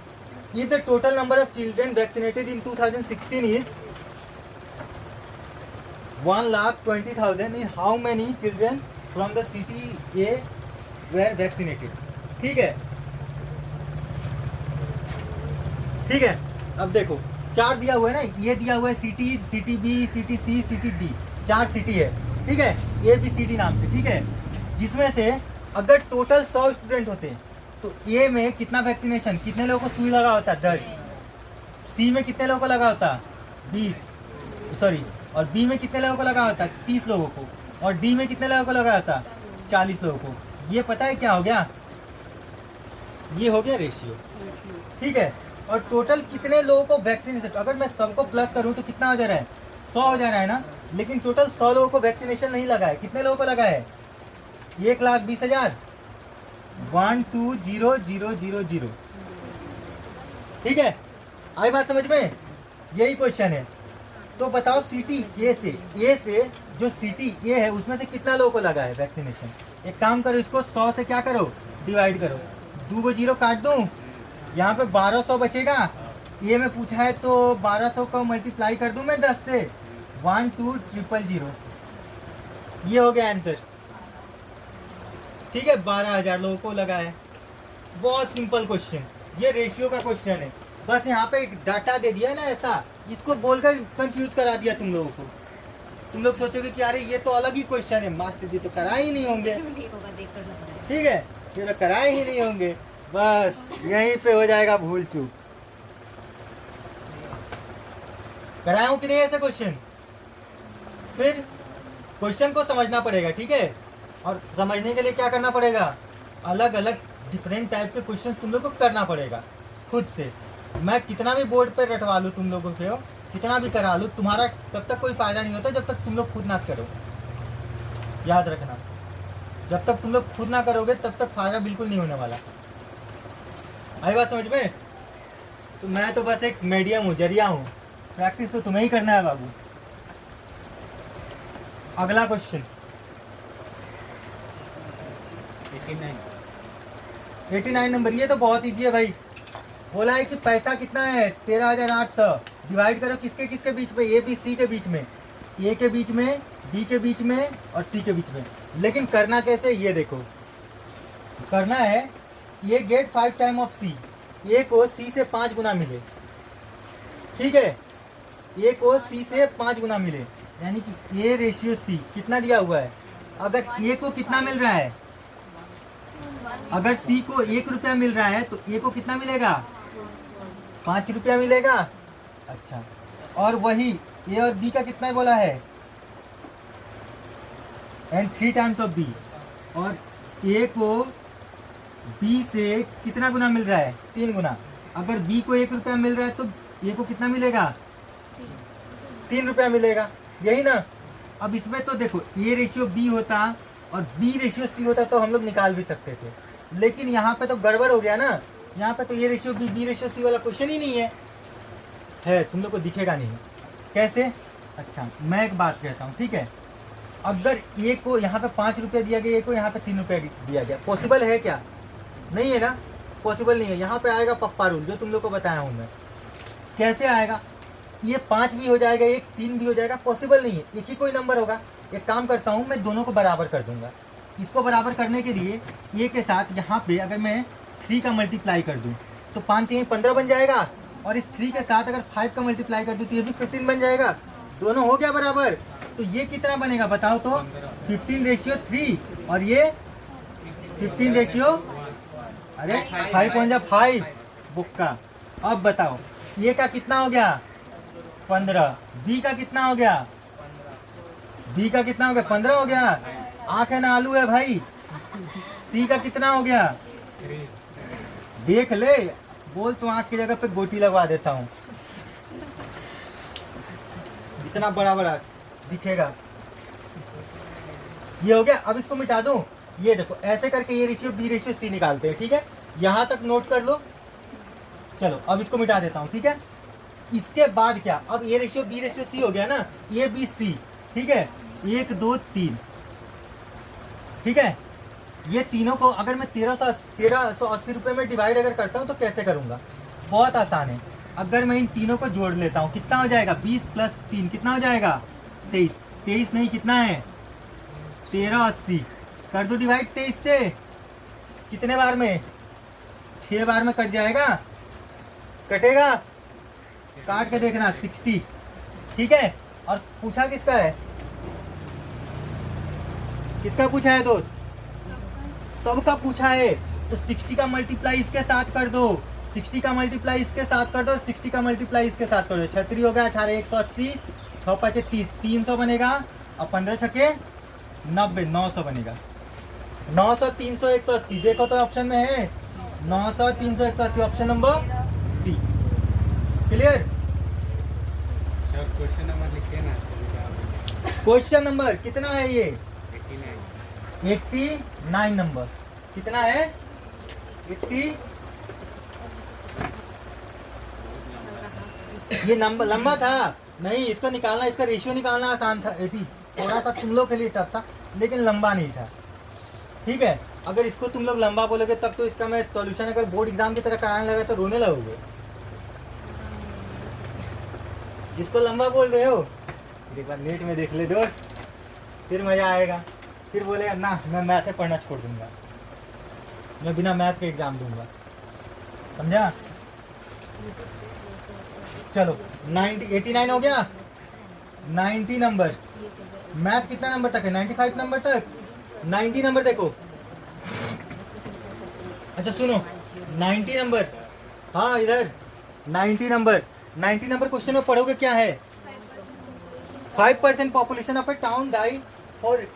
if the total number of children vaccinated in 2016 is 1,20,000, in how many children from the city A were vaccinated? ठीक है, ठीक है। अब देखो 4 दिया हुआ है ना, ये दिया हुआ है सिटी, सिटी बी, सिटी सी, सिटी डी, 4 सिटी है, ठीक है, ए बी सी डी नाम से, ठीक है। जिसमें से अगर टोटल 100 स्टूडेंट होते तो ए में कितना वैक्सीनेशन, कितने लोगों को सुई लगा होता? 10। सी में कितने लोगों को लगा होता? 20, सॉरी, और बी में कितने लोगों को लगा होता? 30 लोगों को, और डी में कितने लोगों को लगा होता? 40 लोगों को। ये पता है क्या हो गया? ये हो गया रेशियो, ठीक है। और टोटल कितने लोगों को वैक्सीनेशन, अगर मैं सबको प्लस करूं तो कितना हो जा रहा है? 100 हो जा रहा है ना, लेकिन टोटल 100 लोगों को वैक्सीनेशन नहीं लगा है। कितने लोगों को लगा है? 1,20,000, 1,20,000, ठीक है। आई बात समझ में? यही क्वेश्चन है। तो बताओ सिटी ए से जो सिटी ए है उसमें से कितना लोगों को लगा है वैक्सीनेशन? एक काम करो, इसको 100 से क्या करो? डिवाइड करो। 2 0 काट दूं, यहाँ पे 1200 बचेगा। ए में पूछा है तो 1200 को मल्टीप्लाई कर दूं मैं 10 से, 12,000। ये हो गया आंसर, ठीक है। 12,000 लोगों को लगा है। बहुत सिंपल क्वेश्चन, ये रेशियो का क्वेश्चन है। बस यहाँ पे एक डाटा दे दिया ना ऐसा, इसको बोलकर कंफ्यूज करा दिया तुम लोगों को। तुम लोग सोचोगे कि अरे ये तो अलग ही क्वेश्चन है, मास्टर जी तो कराए ही नहीं होंगे, ठीक होगा, देख कर लग रहा है। ठीक है, ये तो कराए ही नहीं होंगे। बस यहीं पे हो जाएगा भूल चूक। कराया हूं कि नहीं ऐसे क्वेश्चन? फिर क्वेश्चन को समझना पड़ेगा, ठीक है। और समझने के लिए क्या करना पड़ेगा? अलग अलग डिफरेंट टाइप के क्वेश्चन तुम लोग को करना पड़ेगा खुद से। मैं कितना भी बोर्ड पे रटवा लूँ तुम लोगों को, कितना भी करा लूँ, तुम्हारा तब तक कोई फायदा नहीं होता जब तक तुम लोग खुद ना करो। याद रखना, जब तक तुम लोग खुद ना करोगे तब तक फायदा बिल्कुल नहीं होने वाला। आई बात समझ में? तो मैं तो बस एक मीडियम हूँ, जरिया हूँ। प्रैक्टिस तो तुम्हें ही करना है बाबू। अगला क्वेश्चन 89 नंबर। ये तो बहुत ईजी है भाई। बोला है कि पैसा कितना है? 13,800। डिवाइड करो किसके किसके बीच में? ए बी सी के बीच में, ए के बीच में, बी के बीच में और सी के बीच में। लेकिन करना कैसे? ये देखो, करना है ये गेट 5 टाइम ऑफ सी, ए को सी से 5 गुना मिले, ठीक है। ए को सी से 5 गुना मिले, यानी कि ए रेशियो सी कितना दिया हुआ है? अगर ए को कितना मिल रहा है? अगर सी को 1 रुपया मिल रहा है तो ए को कितना मिलेगा? 5 रुपया मिलेगा। अच्छा, और वही ए और बी का कितना बोला है? And 3 times of B. और ए को बी से कितना गुना मिल रहा है? 3 गुना। अगर बी को 1 रुपया मिल रहा है तो ए को कितना मिलेगा? 3 रुपया मिलेगा, यही ना। अब इसमें तो देखो ए रेशियो बी होता और बी रेशियो सी होता तो हम लोग निकाल भी सकते थे, लेकिन यहाँ पे तो गड़बड़ हो गया ना। यहाँ पे तो A ratio B, B ratio C वाला क्वेश्चन ही नहीं है, तुम लोग को दिखेगा नहीं। कैसे? अच्छा, मैं एक बात कहता हूँ, ठीक है। अगर ए को यहाँ पे 5 रुपये दिया गया, ए को यहाँ पे 3 रुपये दिया गया, पॉसिबल है क्या? नहीं है ना, पॉसिबल नहीं है। यहाँ पे आएगा पप्पा रूल, जो तुम लोग को बताया हूँ मैं। कैसे आएगा? ये 5 भी हो जाएगा, एक 3 भी हो जाएगा, पॉसिबल नहीं है। एक ही कोई नंबर होगा। एक काम करता हूँ, मैं दोनों को बराबर कर दूंगा। इसको बराबर करने के लिए ए के साथ यहाँ पे अगर मैं 3 का मल्टीप्लाई कर दूँ तो 5 3 15 बन जाएगा, और इस 3 के साथ अगर 5 का मल्टीप्लाई कर दूँ तो ये भी 15 बन जाएगा। दोनों हो गया बराबर। तो ये कितना बनेगा बताओ तो? 15:3, और ये 15:, अरे 5 बुक्का। अब बताओ ये का कितना हो गया? 15। बी का कितना हो गया? बी का कितना हो गया? 15 हो गया। आंख है ना आलू है भाई। सी का कितना हो गया? देख ले, बोल तो आंख की जगह पे गोटी लगवा देता हूँ, इतना बड़ा बड़ा दिखेगा। ये हो गया। अब इसको मिटा दूं। ये देखो ऐसे करके ये रेशियो बी रेशियो सी निकालते हैं, ठीक है। यहां तक नोट कर लो। चलो अब इसको मिटा देता हूं, ठीक है। इसके बाद क्या? अब ये रेशियो बी रेशियो सी हो गया ना, ए बी सी, ठीक है। 1 2 3, ठीक है। ये तीनों को अगर मैं 1380 रुपए में डिवाइड अगर करता हूं तो कैसे करूंगा? बहुत आसान है। अगर मैं इन तीनों को जोड़ लेता हूँ कितना हो जाएगा, 20 प्लस 3 कितना हो जाएगा, 23। 23 नहीं कितना है, 1380। कर दो डिवाइड 23 से, कितने बार में, 6 बार में कट जाएगा, कटेगा, काट के देखना 60, ठीक है। और पूछा किसका है, किसका पूछा है दोस्त, सबका पूछा है। तो 60 का मल्टीप्लाई इसके साथ कर दो, 60 का मल्टीप्लाई इसके साथ कर दो, 60 का मल्टीप्लाई इसके साथ कर दो। 36 हो गया 18, 180, 6 5 30, 300 बनेगा, और 15 छके 90, 900 बनेगा। 900, 300, 180 देखो तो ऑप्शन में है 900, 300, 180, option number C. Clear. Sir question number लिखिए ना। क्वेश्चन नंबर कितना है ये, 89। 89 नंबर कितना है, 80। ये नंबर लंबा था नहीं, इसको निकालना, इसका रेशियो निकालना आसान था, थी थोड़ा सा तुम लोग के लिए टफ था, लेकिन लंबा नहीं था, ठीक है। अगर इसको तुम लोग लंबा बोलोगे तब तो इसका मैं सॉल्यूशन अगर बोर्ड एग्जाम की तरह कराने लगा तो रोने लगोगे। इसको लंबा बोल रहे हो, एक बार नेट में देख ले दोस्त, फिर मजा आएगा। फिर बोलेगा ना मैं मैथ से पढ़ना छोड़ दूंगा, मैं बिना मैथ के एग्जाम दूंगा, समझा। चलो 89 हो गया, 90 नंबर। मैथ कितना नंबर तक है, 95 नंबर तक, 90 नंबर देखो। अच्छा सुनो 90 नंबर, हाँ इधर 90 नंबर, 90 नंबर क्वेश्चन में पढ़ोगे क्या है, 5% population of a town die or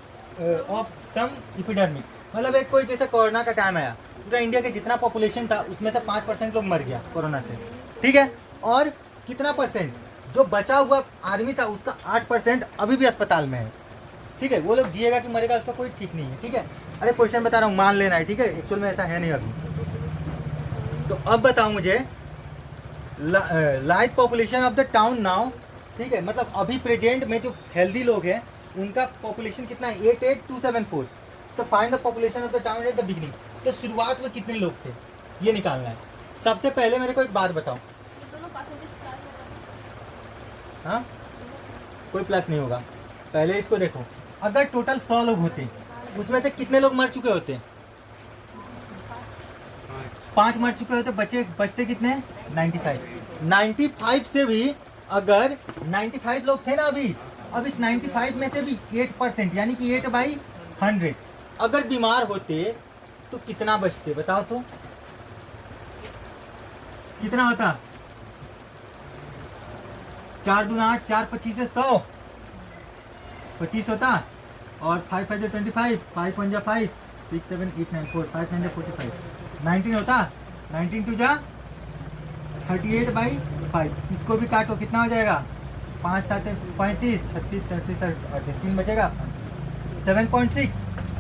of some epidemic. मतलब एक कोई जैसे कोरोना का टाइम आया, पूरा इंडिया के जितना पॉपुलेशन था उसमें से 5% लोग मर गया कोरोना से, ठीक है। और कितना परसेंट जो बचा हुआ आदमी था उसका 8% अभी भी अस्पताल में है, ठीक है। वो लोग जिएगा कि मरेगा उसका कोई ठीक नहीं है, ठीक है। अरे क्वेश्चन बता रहा हूँ, मान लेना है, ठीक है। एक्चुअल में ऐसा है नहीं अभी। तो अब बताओ मुझे life population of the town now, ठीक है। मतलब अभी प्रेजेंट में जो हेल्दी लोग हैं उनका पॉपुलेशन कितना है, 88274। तो find the population of the town at the beginning. तो शुरुआत में कितने लोग थे ये निकालना है। सबसे पहले मेरे को एक बात बताओ, ये दोनों परसेंटेज प्लस होगा। हाँ कोई प्लस नहीं होगा। पहले इसको देखो, अगर टोटल 100 लोग होते उसमें से कितने लोग मर चुके होते, 5 मर चुके होते, बचते कितने, 95। 95 से भी अगर 95 लोग थे ना अभी, अब इस 95 में से भी 8% यानी कि 8/100 अगर बीमार होते तो कितना बचते बताओ तो, कितना होता, 4 दूना 8, 4 25 से 100, 25 होता, और 5 5 25, 5 1 5, 6 7 8 9 4, 5 9 45, 19 होता, 19 2 जा 38/5। इसको भी काटो कितना हो जाएगा, 5 7 35, 36 37 38, 3 बचेगा 7.6।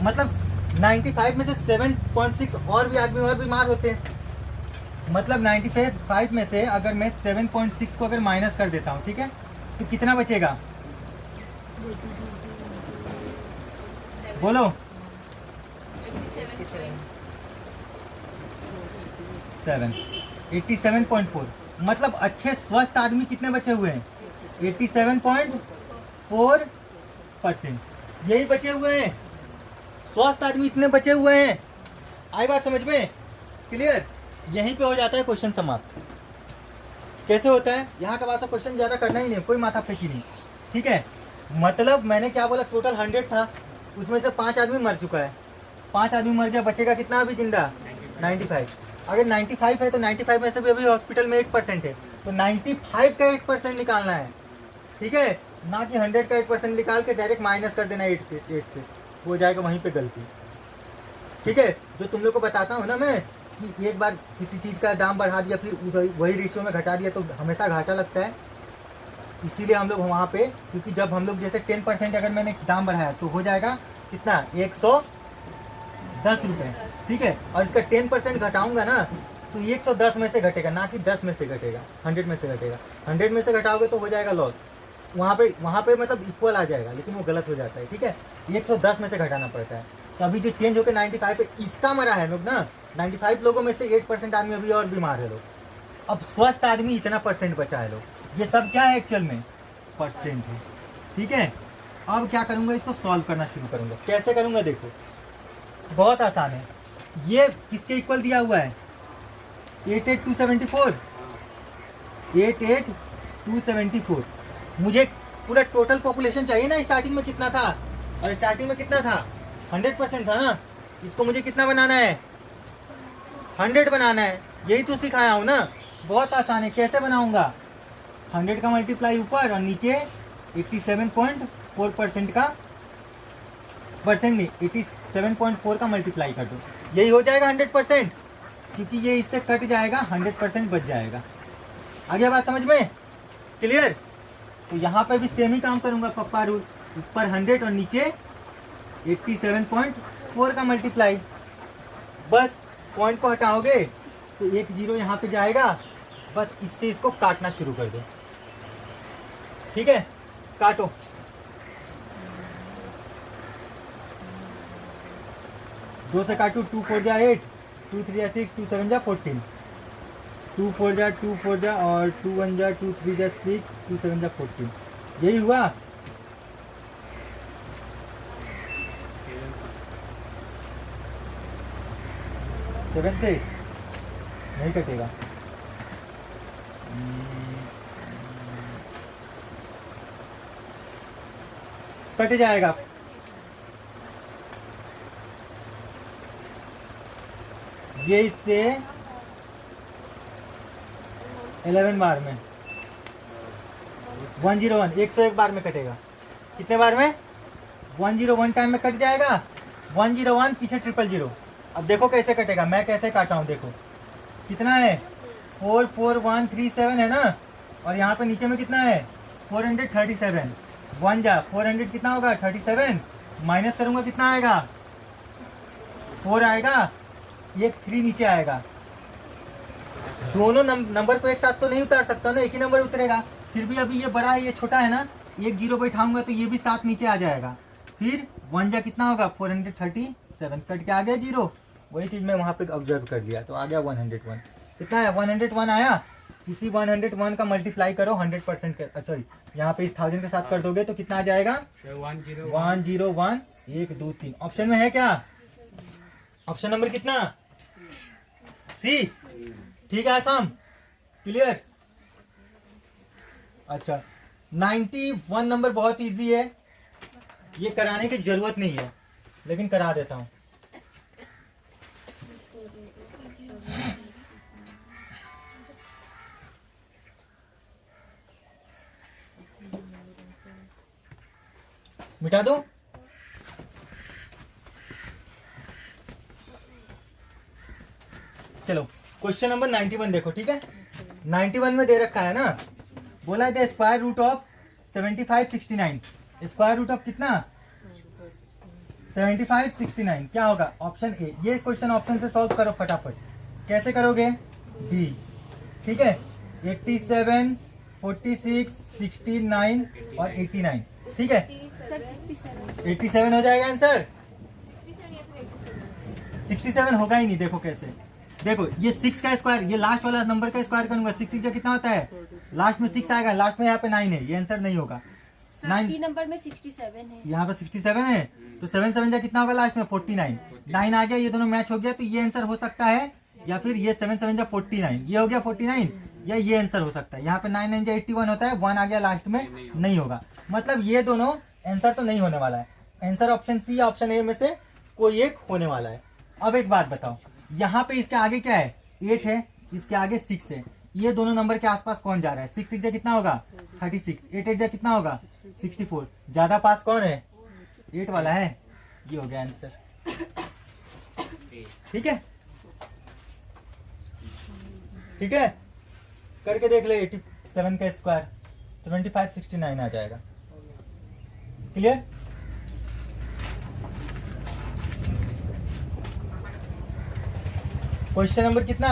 मतलब 95 में से 7.6 और भी आदमी और बीमार होते हैं। मतलब 95 में से अगर मैं 7.6 को अगर माइनस कर देता हूँ, ठीक है, तो कितना बचेगा बोलो, 87.4। मतलब अच्छे स्वस्थ आदमी कितने बचे हुए हैं, 87.4%। यही बचे हुए हैं, स्वस्थ आदमी इतने बचे हुए हैं। आई बात समझ में, क्लियर। यहीं पे हो जाता है क्वेश्चन समाप्त। कैसे होता है, यहाँ का बात क्वेश्चन ज़्यादा करना ही नहीं, कोई माथा फेंकी नहीं, ठीक है। मतलब मैंने क्या बोला, टोटल 100 था, उसमें से 5 आदमी मर चुका है, 5 आदमी मर गया, बचेगा कितना अभी जिंदा, 95। अगर 95 है तो 95 में से भी अभी हॉस्पिटल में 8% है, तो 95 का 8% निकालना है, ठीक है। ना कि 100 का 8% निकाल के डायरेक्ट माइनस कर देना 8 से, हो जाएगा वहीं पे गलती, ठीक है। जो तुम लोग को बताता हूँ ना मैं कि एक बार किसी चीज़ का दाम बढ़ा दिया फिर वही रेशियो में घटा दिया तो हमेशा घाटा लगता है। इसीलिए हम लोग वहाँ पे, क्योंकि जब हम लोग जैसे 10% अगर मैंने दाम बढ़ाया तो हो जाएगा कितना, 110 रुपये, ठीक है। और इसका 10% घटाऊंगा ना तो 110 में से घटेगा, ना कि 10 में से घटेगा, 100 में से घटेगा। 100 में से घटाओगे तो हो जाएगा लॉस, वहाँ पे मतलब इक्वल आ जाएगा, लेकिन वो गलत हो जाता है, ठीक है। 110 में से घटाना पड़ता है। तो अभी जो चेंज होकर 95 पे इसका मरा है लोग ना, 95 लोगों में से 8% आदमी अभी और बीमार है लोग, अब स्वस्थ आदमी इतना परसेंट बचा है लोग, ये सब क्या है एक्चुअल में परसेंट है। ठीक है, अब क्या करूंगा, इसको सॉल्व करना शुरू करूंगा। कैसे करूंगा देखो, बहुत आसान है। ये किसके इक्वल दिया हुआ है 88,274, 88,274। मुझे पूरा टोटल पॉपुलेशन चाहिए ना, स्टार्टिंग में कितना था, और स्टार्टिंग में कितना था 100% था ना। इसको मुझे कितना बनाना है 100 बनाना है, यही तो सिखाया हूँ ना। बहुत आसान है, कैसे बनाऊंगा 100 का मल्टीप्लाई ऊपर और नीचे 87.4% का, परसेंट नहीं 87.4 का मल्टीप्लाई कर दो, यही हो जाएगा 100%, क्योंकि ये इससे कट जाएगा 100% बच जाएगा। आ गया बात समझ में, क्लियर। तो यहाँ पे भी सेम ही काम करूंगा, पप्पा रूल, ऊपर 100 और नीचे 87.4 का मल्टीप्लाई। बस पॉइंट को हटाओगे तो एक जीरो यहाँ पे जाएगा, बस इससे इसको काटना शुरू कर दो। ठीक है, काटो। दो से काटो, 2 4 जा 8, 2 3 जा 6, 2 7 जा 14, 2 4 जा 2 4 जा और 2 1 जा 2 3 जा 6, 2 7 जा 14, यही हुआ। 7 से नहीं कटेगा, कट जाएगा। ये इससे 11 बार में 101, 101 बार में कटेगा। कितने बार में 101 टाइम में कट जाएगा। 101 पीछे 000। अब देखो कैसे कटेगा, मैं कैसे काटा हूँ देखो, कितना है 44137 है ना, और यहाँ पे नीचे में कितना है 437, 1 जा 400 कितना होगा 37, माइनस करूंगा कितना आएगा 4 आएगा, एक 3 नीचे आएगा। दोनों नंबर को एक साथ तो नहीं उतार सकता ना, एक ही नंबर उतरेगा। फिर भी अभी ये बड़ा है ये छोटा है ना, एक जीरो बैठाऊंगा तो ये भी 7 नीचे आ जाएगा। फिर 1 जा कितना होगा 437, कट के आ गया जीरो। वही चीज मैं वहां पे ऑब्जर्व कर लिया, तो आ गया 101। कितना है 101 आया। इसी 101 का मल्टीप्लाई करो 100% के, सॉरी यहाँ पे इस 1000 के साथ कर दोगे तो कितना आ जाएगा 101, 1 2 3। ऑप्शन में है क्या, ऑप्शन नंबर कितना सी। ठीक है आसाम, क्लियर। अच्छा 91 नंबर बहुत इजी है, ये कराने की जरूरत नहीं है लेकिन करा देता हूं। मिटा दो। चलो क्वेश्चन नंबर 91 देखो, ठीक है। 91 में दे रखा है ना, बोला है square root of 7569। Square root of कितना 7569 क्या होगा, ऑप्शन ए। ये क्वेश्चन ऑप्शन से सॉल्व करो फटाफट। कैसे करोगे डी, ठीक है। 87, 46, 69 और 89, ठीक है। सर 67 87 हो जाएगा आंसर। 67 या फिर 87। 67 होगा ही नहीं, देखो कैसे। देखो ये 6 का स्क्वायर, ये लास्ट वाला नंबर का स्क्वायर करूंगा, 6 6 कितना होता है, लास्ट में 6 आएगा, लास्ट में यहाँ पे 9 है, ये आंसर नहीं होगा। 9 नंबर में 67 है, यहाँ पे 67 है, तो 7 7 कितना होगा लास्ट में 49, 9 आ गया, ये दोनों मैच हो गया, तो ये आंसर हो सकता है। या फिर ये 7 7 49, ये हो गया 49, या ये आंसर हो सकता है। यहाँ पे 9 9 81 होता है, 1 आ गया लास्ट में, नहीं होगा। मतलब ये दोनों आंसर तो नहीं होने वाला है। आंसर ऑप्शन सी या ऑप्शन ए में से कोई एक होने वाला है। अब एक बात बताओ, यहाँ पे इसके आगे क्या है 8 है, इसके आगे 6 है, ये दोनों नंबर के आसपास कौन जा रहा है। 6 6 कितना होगा 36, 8 8 कितना होगा 64, ज्यादा पास कौन है 8 वाला है। ये हो गया आंसर, ठीक है। ठीक है, करके देख ले। 87 का स्क्वायर 7569 आ जाएगा। क्लियर। क्वेश्चन नंबर कितना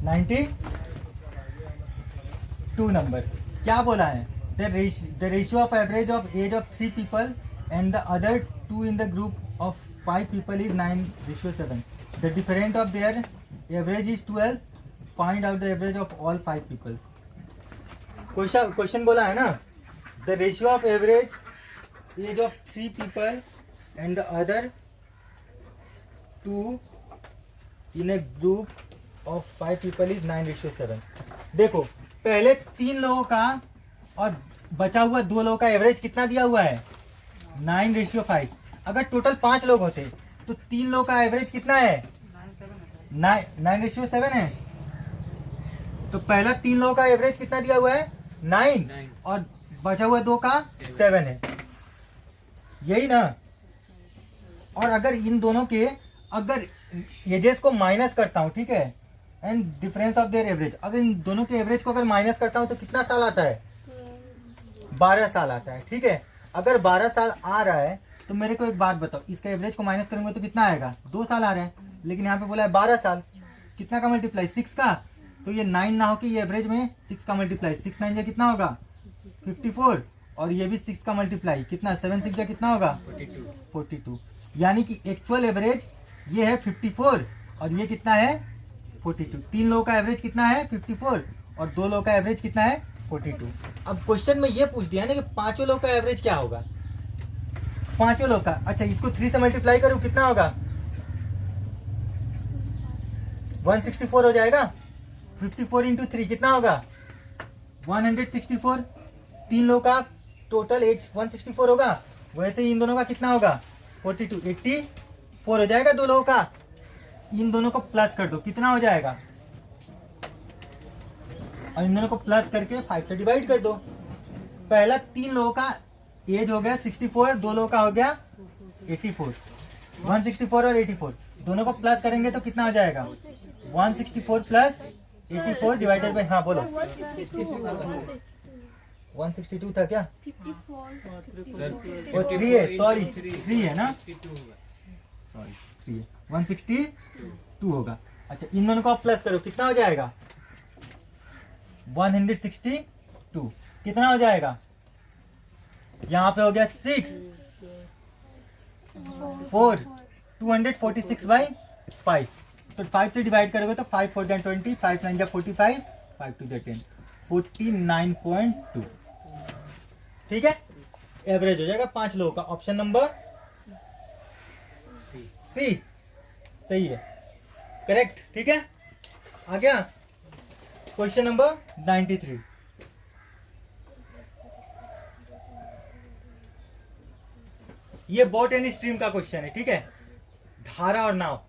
92 नंबर क्या बोला है, the ratio of average of age of 3 people and the other 2 in the group of 5 people is 9:7। The different of their average is 12, find out the average of all 5 peoples. Question बोला है ना, the ratio of average age of 3 people and the other 2 in a group of 5 people is 9:7। देखो पहले 3 लोगों का और बचा हुआ 2 लोगों का एवरेज कितना दिया हुआ है, 9:5। अगर टोटल 5 लोग होते तो 3 लोगों का एवरेज कितना है, 9:7 है। तो पहला 3 लोगों का एवरेज कितना दिया हुआ है, 9, और बचा हुआ 2 का 7 है, यही ना। और अगर इन दोनों के अगर एजेस को माइनस करता हूँ, ठीक है, and difference of their average, अगर इन दोनों के एवरेज को अगर माइनस करता हूँ तो कितना साल आता है, 12 साल आता है। ठीक है, अगर 12 साल आ रहा है तो मेरे को एक बात बताओ, इसका एवरेज को माइनस करूंगा तो कितना आएगा, 2 साल आ रहा है, लेकिन यहाँ पे बोला है 12 साल, कितना का मल्टीप्लाई, 6 का। तो ये 9 ना हो कि ये एवरेज में 6 का मल्टीप्लाई, 6 9 जा कितना होगा 54, और ये भी 6 का मल्टीप्लाई कितना, 7 6 जा कितना होगा 42। यानी कि एक्चुअल एवरेज ये है 54 और ये कितना है 42। 3 लोगों का एवरेज कितना है 54 और 2 लोगों का एवरेज कितना है 42। अब क्वेश्चन में ये पूछ दिया ना कि 5 लोगों का एवरेज क्या होगा, 5 लोगों का। अच्छा इसको 3 से मल्टीप्लाई करूं कितना होगा, 164 हो जाएगा। 54 इंटू 3 कितना होगा 164। 3 लोगों का टोटल एज 164 होगा, वैसे ही इन दोनों का कितना होगा 42, 84 हो जाएगा 2 लोगों का। इन दोनों को प्लस कर दो कितना हो जाएगा, और इन दोनों को प्लस करके 5 से डिवाइड कर दो। पहला 3 लोगों का एज हो गया 64, 2 लोगों का हो गया 84। 164 और 84 दोनों को प्लस करेंगे तो कितना हो जाएगा 164 प्लस 84 डिवाइडेड बाय, हाँ बोलो 162 था क्या, 54 वो 3 है, सॉरी 3 है ना, सॉरी 3 है, 162 होगा। अच्छा इन दोनों को आप प्लस करो कितना हो जाएगा 162, कितना हो जाएगा, यहाँ पे हो गया 6 4 246 बाई 5। तो 5 से डिवाइड करोगे तो 5 4 20, 5 9 45, 5 2 10, 49.2। ठीक है, एवरेज हो जाएगा 5 लोगों का। ऑप्शन नंबर सी सही है, करेक्ट। ठीक है, आ गया क्वेश्चन नंबर 93। ये बोट एंड स्ट्रीम का क्वेश्चन है, ठीक है, धारा और नाव।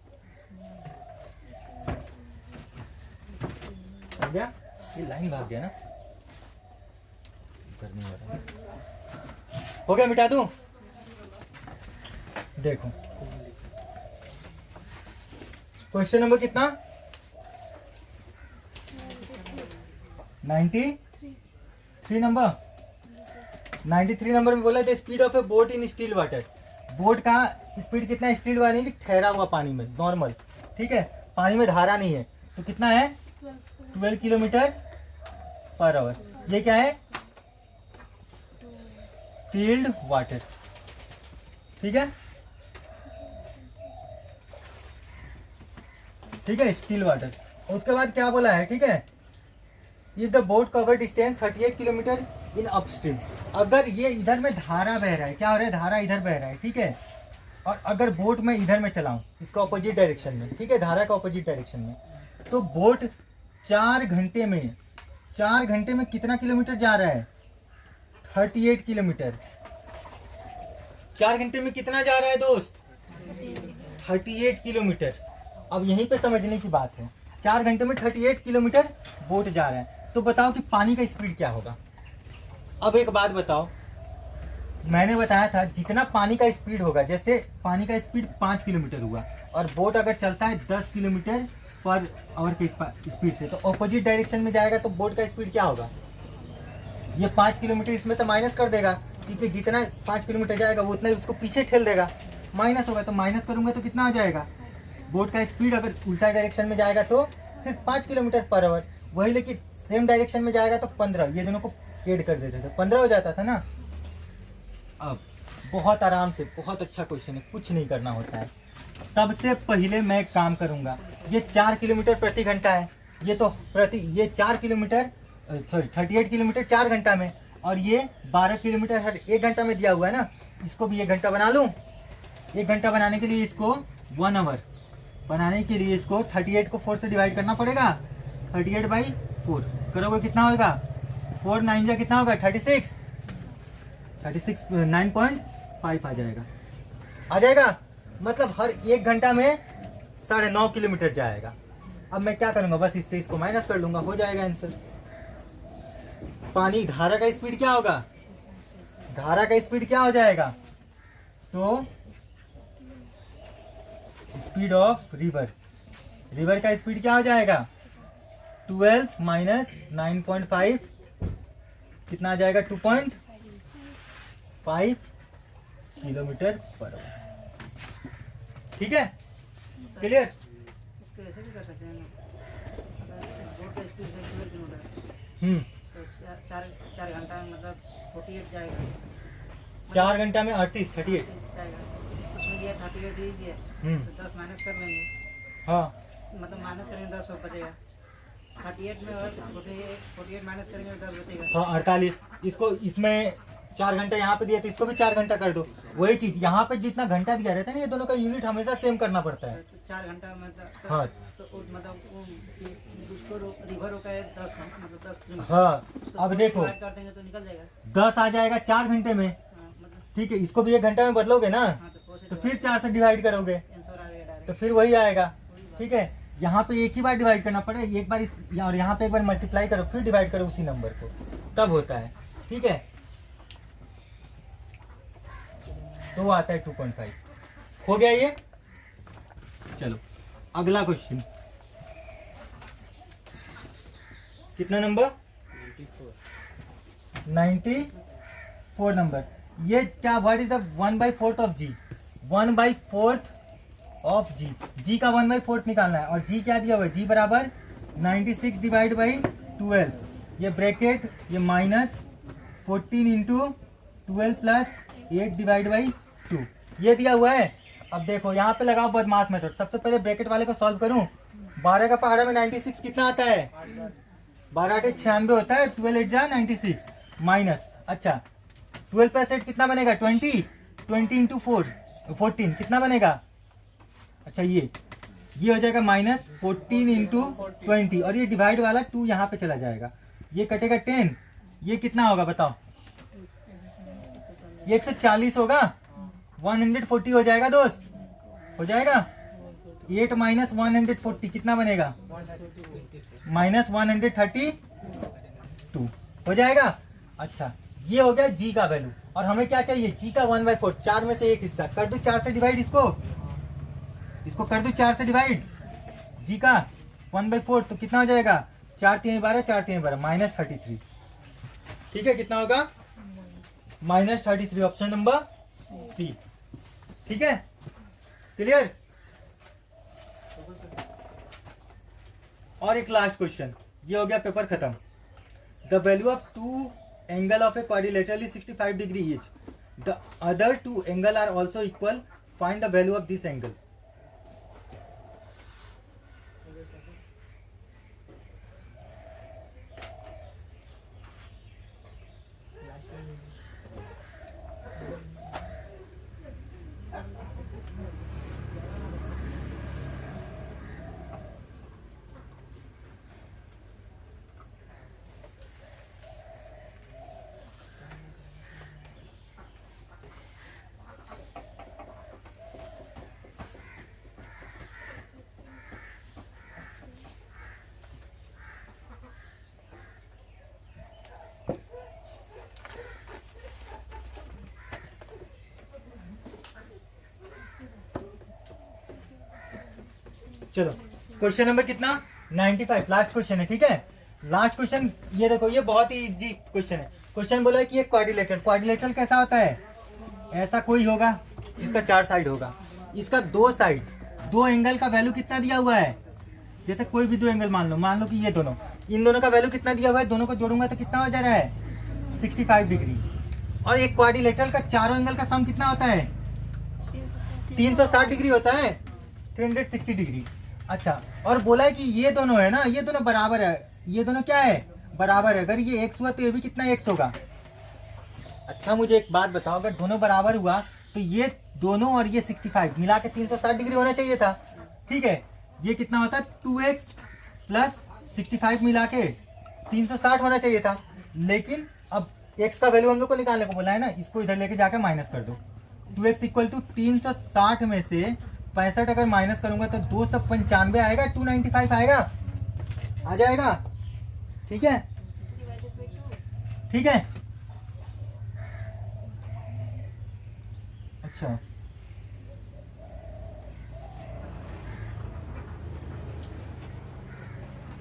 आ गया, ये लाइन भाग गया ना, गर्मी हो रहा है। हो गया, मिटा दूं, देखो क्वेश्चन नंबर कितना 93 नंबर 93 नंबर में बोला था speed of A boat in still water. Boat का स्पीड कितना है स्टिल वाटर, ठहरा हुआ पानी में नॉर्मल, ठीक है, पानी में धारा नहीं है, तो कितना है 12 किलोमीटर पर आवर। ये क्या है स्टिल्ड वाटर, ठीक है, ठीक है, स्टिल वाटर। उसके बाद क्या बोला है, ठीक है, if the boat cover distance 38 kilometre in upstream. अगर ये इधर में धारा बह रहा है, क्या हो रहा है, धारा इधर बह रहा है, ठीक है, और अगर बोट में इधर में चलाऊं इसका ऑपोजिट डायरेक्शन में, ठीक है, धारा का ऑपोजिट डायरेक्शन में, तो बोट 4 घंटे में कितना किलोमीटर जा रहा है 38 किलोमीटर। 4 घंटे में कितना जा रहा है दोस्त 38 किलोमीटर। अब यहीं पे समझने की बात है, 4 घंटे में 38 किलोमीटर बोट जा रहा है, तो बताओ कि पानी का स्पीड क्या होगा। अब एक बात बताओ, मैंने बताया था जितना पानी का स्पीड होगा, जैसे पानी का स्पीड 5 किलोमीटर हुआ और बोट अगर चलता है 10 किलोमीटर पर आवर के स्पीड से, तो ऑपोजिट डायरेक्शन में जाएगा तो बोट का स्पीड क्या होगा, ये 5 किलोमीटर इसमें तो माइनस कर देगा, क्योंकि जितना 5 किलोमीटर जाएगा वो उतना ही उसको पीछे ठेल देगा, माइनस होगा, तो माइनस करूंगा तो कितना हो जाएगा, बोट का स्पीड अगर उल्टा डायरेक्शन में जाएगा तो सिर्फ 5 किलोमीटर पर आवर, वही लेकिन सेम डायरेक्शन में जाएगा तो 15, ये दोनों को ऐड कर देते थे, 15 हो जाता था ना। अब बहुत आराम से, बहुत अच्छा क्वेश्चन है, कुछ नहीं करना होता है। सबसे पहले मैं एक काम करूंगा, ये 4 किलोमीटर प्रति घंटा है, ये तो ये 4 किलोमीटर सॉरी 38 किलोमीटर 4 घंटा में, और ये 12 किलोमीटर हर 1 घंटा में दिया हुआ है ना। इसको भी 1 घंटा बना लूँ। 1 घंटा बनाने के लिए इसको 1 आवर बनाने के लिए इसको 38 को 4 से डिवाइड करना पड़ेगा। 38/4 करोगे कितना होगा? 4 9 जा कितना होगा? 36 9.5 आ जाएगा। मतलब हर 1 घंटा में 9.5 किलोमीटर जाएगा। अब मैं क्या करूंगा, बस इससे इसको माइनस कर लूंगा, हो जाएगा आंसर। पानी धारा का स्पीड क्या होगा? धारा का स्पीड क्या हो जाएगा? तो स्पीड ऑफ रिवर का स्पीड क्या हो जाएगा? 12 माइनस 9.5 कितना आ जाएगा? 2.5 किलोमीटर पर आवर। ठीक है, क्लियर? इसको ऐसे भी कर सकते हैं ना, अगर बोट का स्पीड है 12 किलोमीटर तो 4 घंटा में मतलब 48 जाएगा। 4 घंटा में 38 जाएगा उसमें ये 38 ही है तो 10 माइनस कर लेंगे। हाँ मतलब माइनस करेंगे 10 बचेगा। 38 में और 48 माइनस करेंगे 10 बचेगा। हाँ 48। इसको इसमें 4 घंटा यहाँ पे दिया तो इसको भी 4 घंटा कर दो। वही चीज यहाँ पे जितना घंटा दिया रहता है ना, ये दोनों का यूनिट हमेशा सेम करना पड़ता है। तो 4 घंटा मतलब हाँ। तो मतलब उसको रिवर रोका है 10 मतलब 10 किलोमीटर। हाँ उसको अब देखो divide कर देंगे तो निकल जाएगा। 10 आ जाएगा 4 घंटे में। हाँ, मतलब ठीक है, इसको भी 1 घंटा में बदलोगे ना, हाँ तो फिर 4 से डिवाइड करोगे आंसर आ गया डायरेक्ट। तो फिर वही आएगा। ठीक है, यहाँ पे एक ही बार डिवाइड करना पड़ेगा, एक बार और यहाँ पे एक बार मल्टीप्लाई करो फिर डिवाइड करो उसी नंबर को, तब होता है। ठीक है, तो आता है 2.5। हो गया ये। चलो अगला क्वेश्चन, कितना नंबर? 94 नंबर। ये क्या word is the 1/4 of G? 1/4 of G. G का 1/4 निकालना है, और जी क्या दिया हुआ है? जी बराबर 96 डिवाइड बाई 12, ये ब्रैकेट ये minus 14 into 12 plus 8 divide by 2 ये दिया हुआ है। अब देखो यहाँ पे लगाओ बदमाश मेथड। सबसे पहले ब्रैकेट वाले को सॉल्व करूं। 12 का पहाड़ा में 96 कितना आता है? 12 8 96 होता है। 12 8 जा 96 माइनस, अच्छा 12 प्लस 8 कितना बनेगा? 20 इंटू 14 कितना बनेगा? अच्छा ये हो जाएगा माइनस 14 इंटू 20, और ये डिवाइड वाला 2 यहाँ पे चला जाएगा, ये कटेगा 10, ये कितना होगा बताओ? ये 140 होगा। 140 हो जाएगा दोस्त, हो जाएगा। 8 माइनस 140 कितना बनेगा? माइनस 132 हो जाएगा। अच्छा ये हो गया जी का वैल्यू, और हमें क्या चाहिए? जी का 1/4, 4 में से एक हिस्सा कर दो 4 से डिवाइड, इसको कर दो 4 से डिवाइड। जी का 1/4 तो कितना हो जाएगा? 4 3 12, 4 3 12 माइनस 33। ठीक है, कितना होगा? Minus 33, option number C. ठीक है, क्लियर? और एक लास्ट क्वेश्चन, ये हो गया पेपर खत्म। The value of 2 angle of a quadrilateral is 65 degree each, the other 2 angle are also equal, find the value of this angle. चलो क्वेश्चन नंबर कितना? 95, लास्ट क्वेश्चन है। ठीक है, लास्ट क्वेश्चन ये देखो, ये बहुत ही इजी क्वेश्चन है। क्वेश्चन बोला है कि एक क्वाड्रिलेटरल कैसा होता है? ऐसा कोई होगा जिसका 4 साइड होगा, इसका 2 साइड, 2 एंगल का वैल्यू कितना दिया हुआ है? जैसे कोई भी 2 एंगल मान लो कि ये दोनों, इन दोनों का वैल्यू कितना दिया हुआ है? दोनों को जोड़ूंगा तो कितना हो जा रहा है? 65 डिग्री। और एक क्वाड्रिलेटरल का चारों एंगल का सम कितना होता है? 360 डिग्री होता है, 360 डिग्री। अच्छा, और बोला है कि ये दोनों है ना, ये दोनों बराबर है, ये दोनों क्या है, बराबर है। अगर ये x हुआ तो ये भी कितना x होगा। अच्छा मुझे एक बात बताओ, अगर दोनों बराबर हुआ तो ये दोनों और ये 65 मिला के 360 डिग्री होना चाहिए था, ठीक है। ये कितना होता है 2x प्लस 65 मिला के 360 होना चाहिए था। लेकिन अब x का वैल्यू हम लोग को निकालने को बोला है ना, इसको इधर लेके जाकर माइनस कर दो। 2x इक्वल टू 360 में से 65 अगर माइनस करूंगा तो 295 आएगा, 295 आएगा, आ जाएगा, ठीक है, divided by 2. ठीक है। अच्छा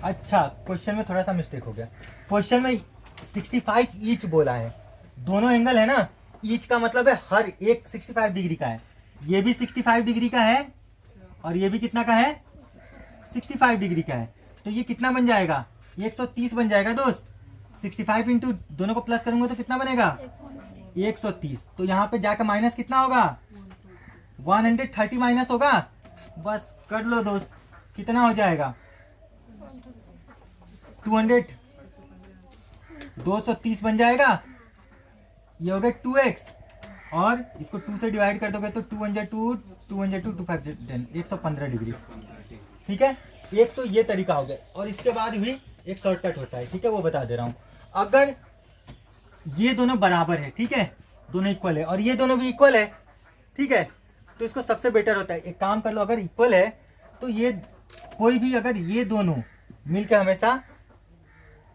अच्छा, क्वेश्चन में थोड़ा सा मिस्टेक हो गया। क्वेश्चन में 65 ईच बोला है, दोनों एंगल है ना, ईच का मतलब है हर एक 65 डिग्री का है। ये भी 65 डिग्री का है और ये भी कितना का है, 65 डिग्री का है। तो ये कितना बन जाएगा, 130 बन जाएगा दोस्त। 65 इंटू दोनों को प्लस करूंगा तो कितना बनेगा, 130। तो यहाँ पे जाकर माइनस कितना होगा, 130 माइनस होगा। बस कर लो दोस्त, कितना हो जाएगा, 230 बन जाएगा। ये हो गया 2x और इसको 2 से डिवाइड कर दोगे तो 2 1 2 2 1 2 2 5 10 115 डिग्री, ठीक है। एक तो ये तरीका हो गया और इसके बाद भी एक शॉर्टकट होता है, ठीक है, वो बता दे रहा हूँ। अगर ये दोनों बराबर है, ठीक है, दोनों इक्वल है और ये दोनों भी इक्वल है, ठीक है, तो इसको सबसे बेटर होता है, एक काम कर लो, अगर इक्वल है तो ये कोई भी, अगर ये दोनों मिलकर हमेशा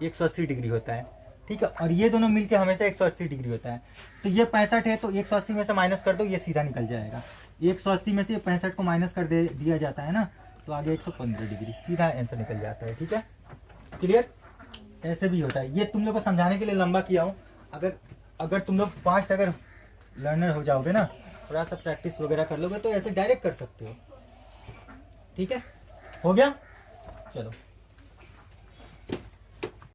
180 डिग्री होता है, ठीक है, और ये दोनों मिलके हमेशा 180 डिग्री होता है। तो ये 65 है तो 180 में से माइनस कर दो, ये सीधा निकल जाएगा। 180 में से 65 को माइनस कर दे दिया जाता है ना, तो आगे 115 डिग्री सीधा आंसर निकल जाता है, ठीक है, क्लियर। ऐसे भी होता है, ये तुम लोग को समझाने के लिए लंबा किया हूँ। अगर तुम लोग फास्ट अगर लर्नर हो जाओगे ना, थोड़ा सा प्रैक्टिस वगैरह कर लोगे तो ऐसे डायरेक्ट कर सकते हो, ठीक है। हो गया, चलो।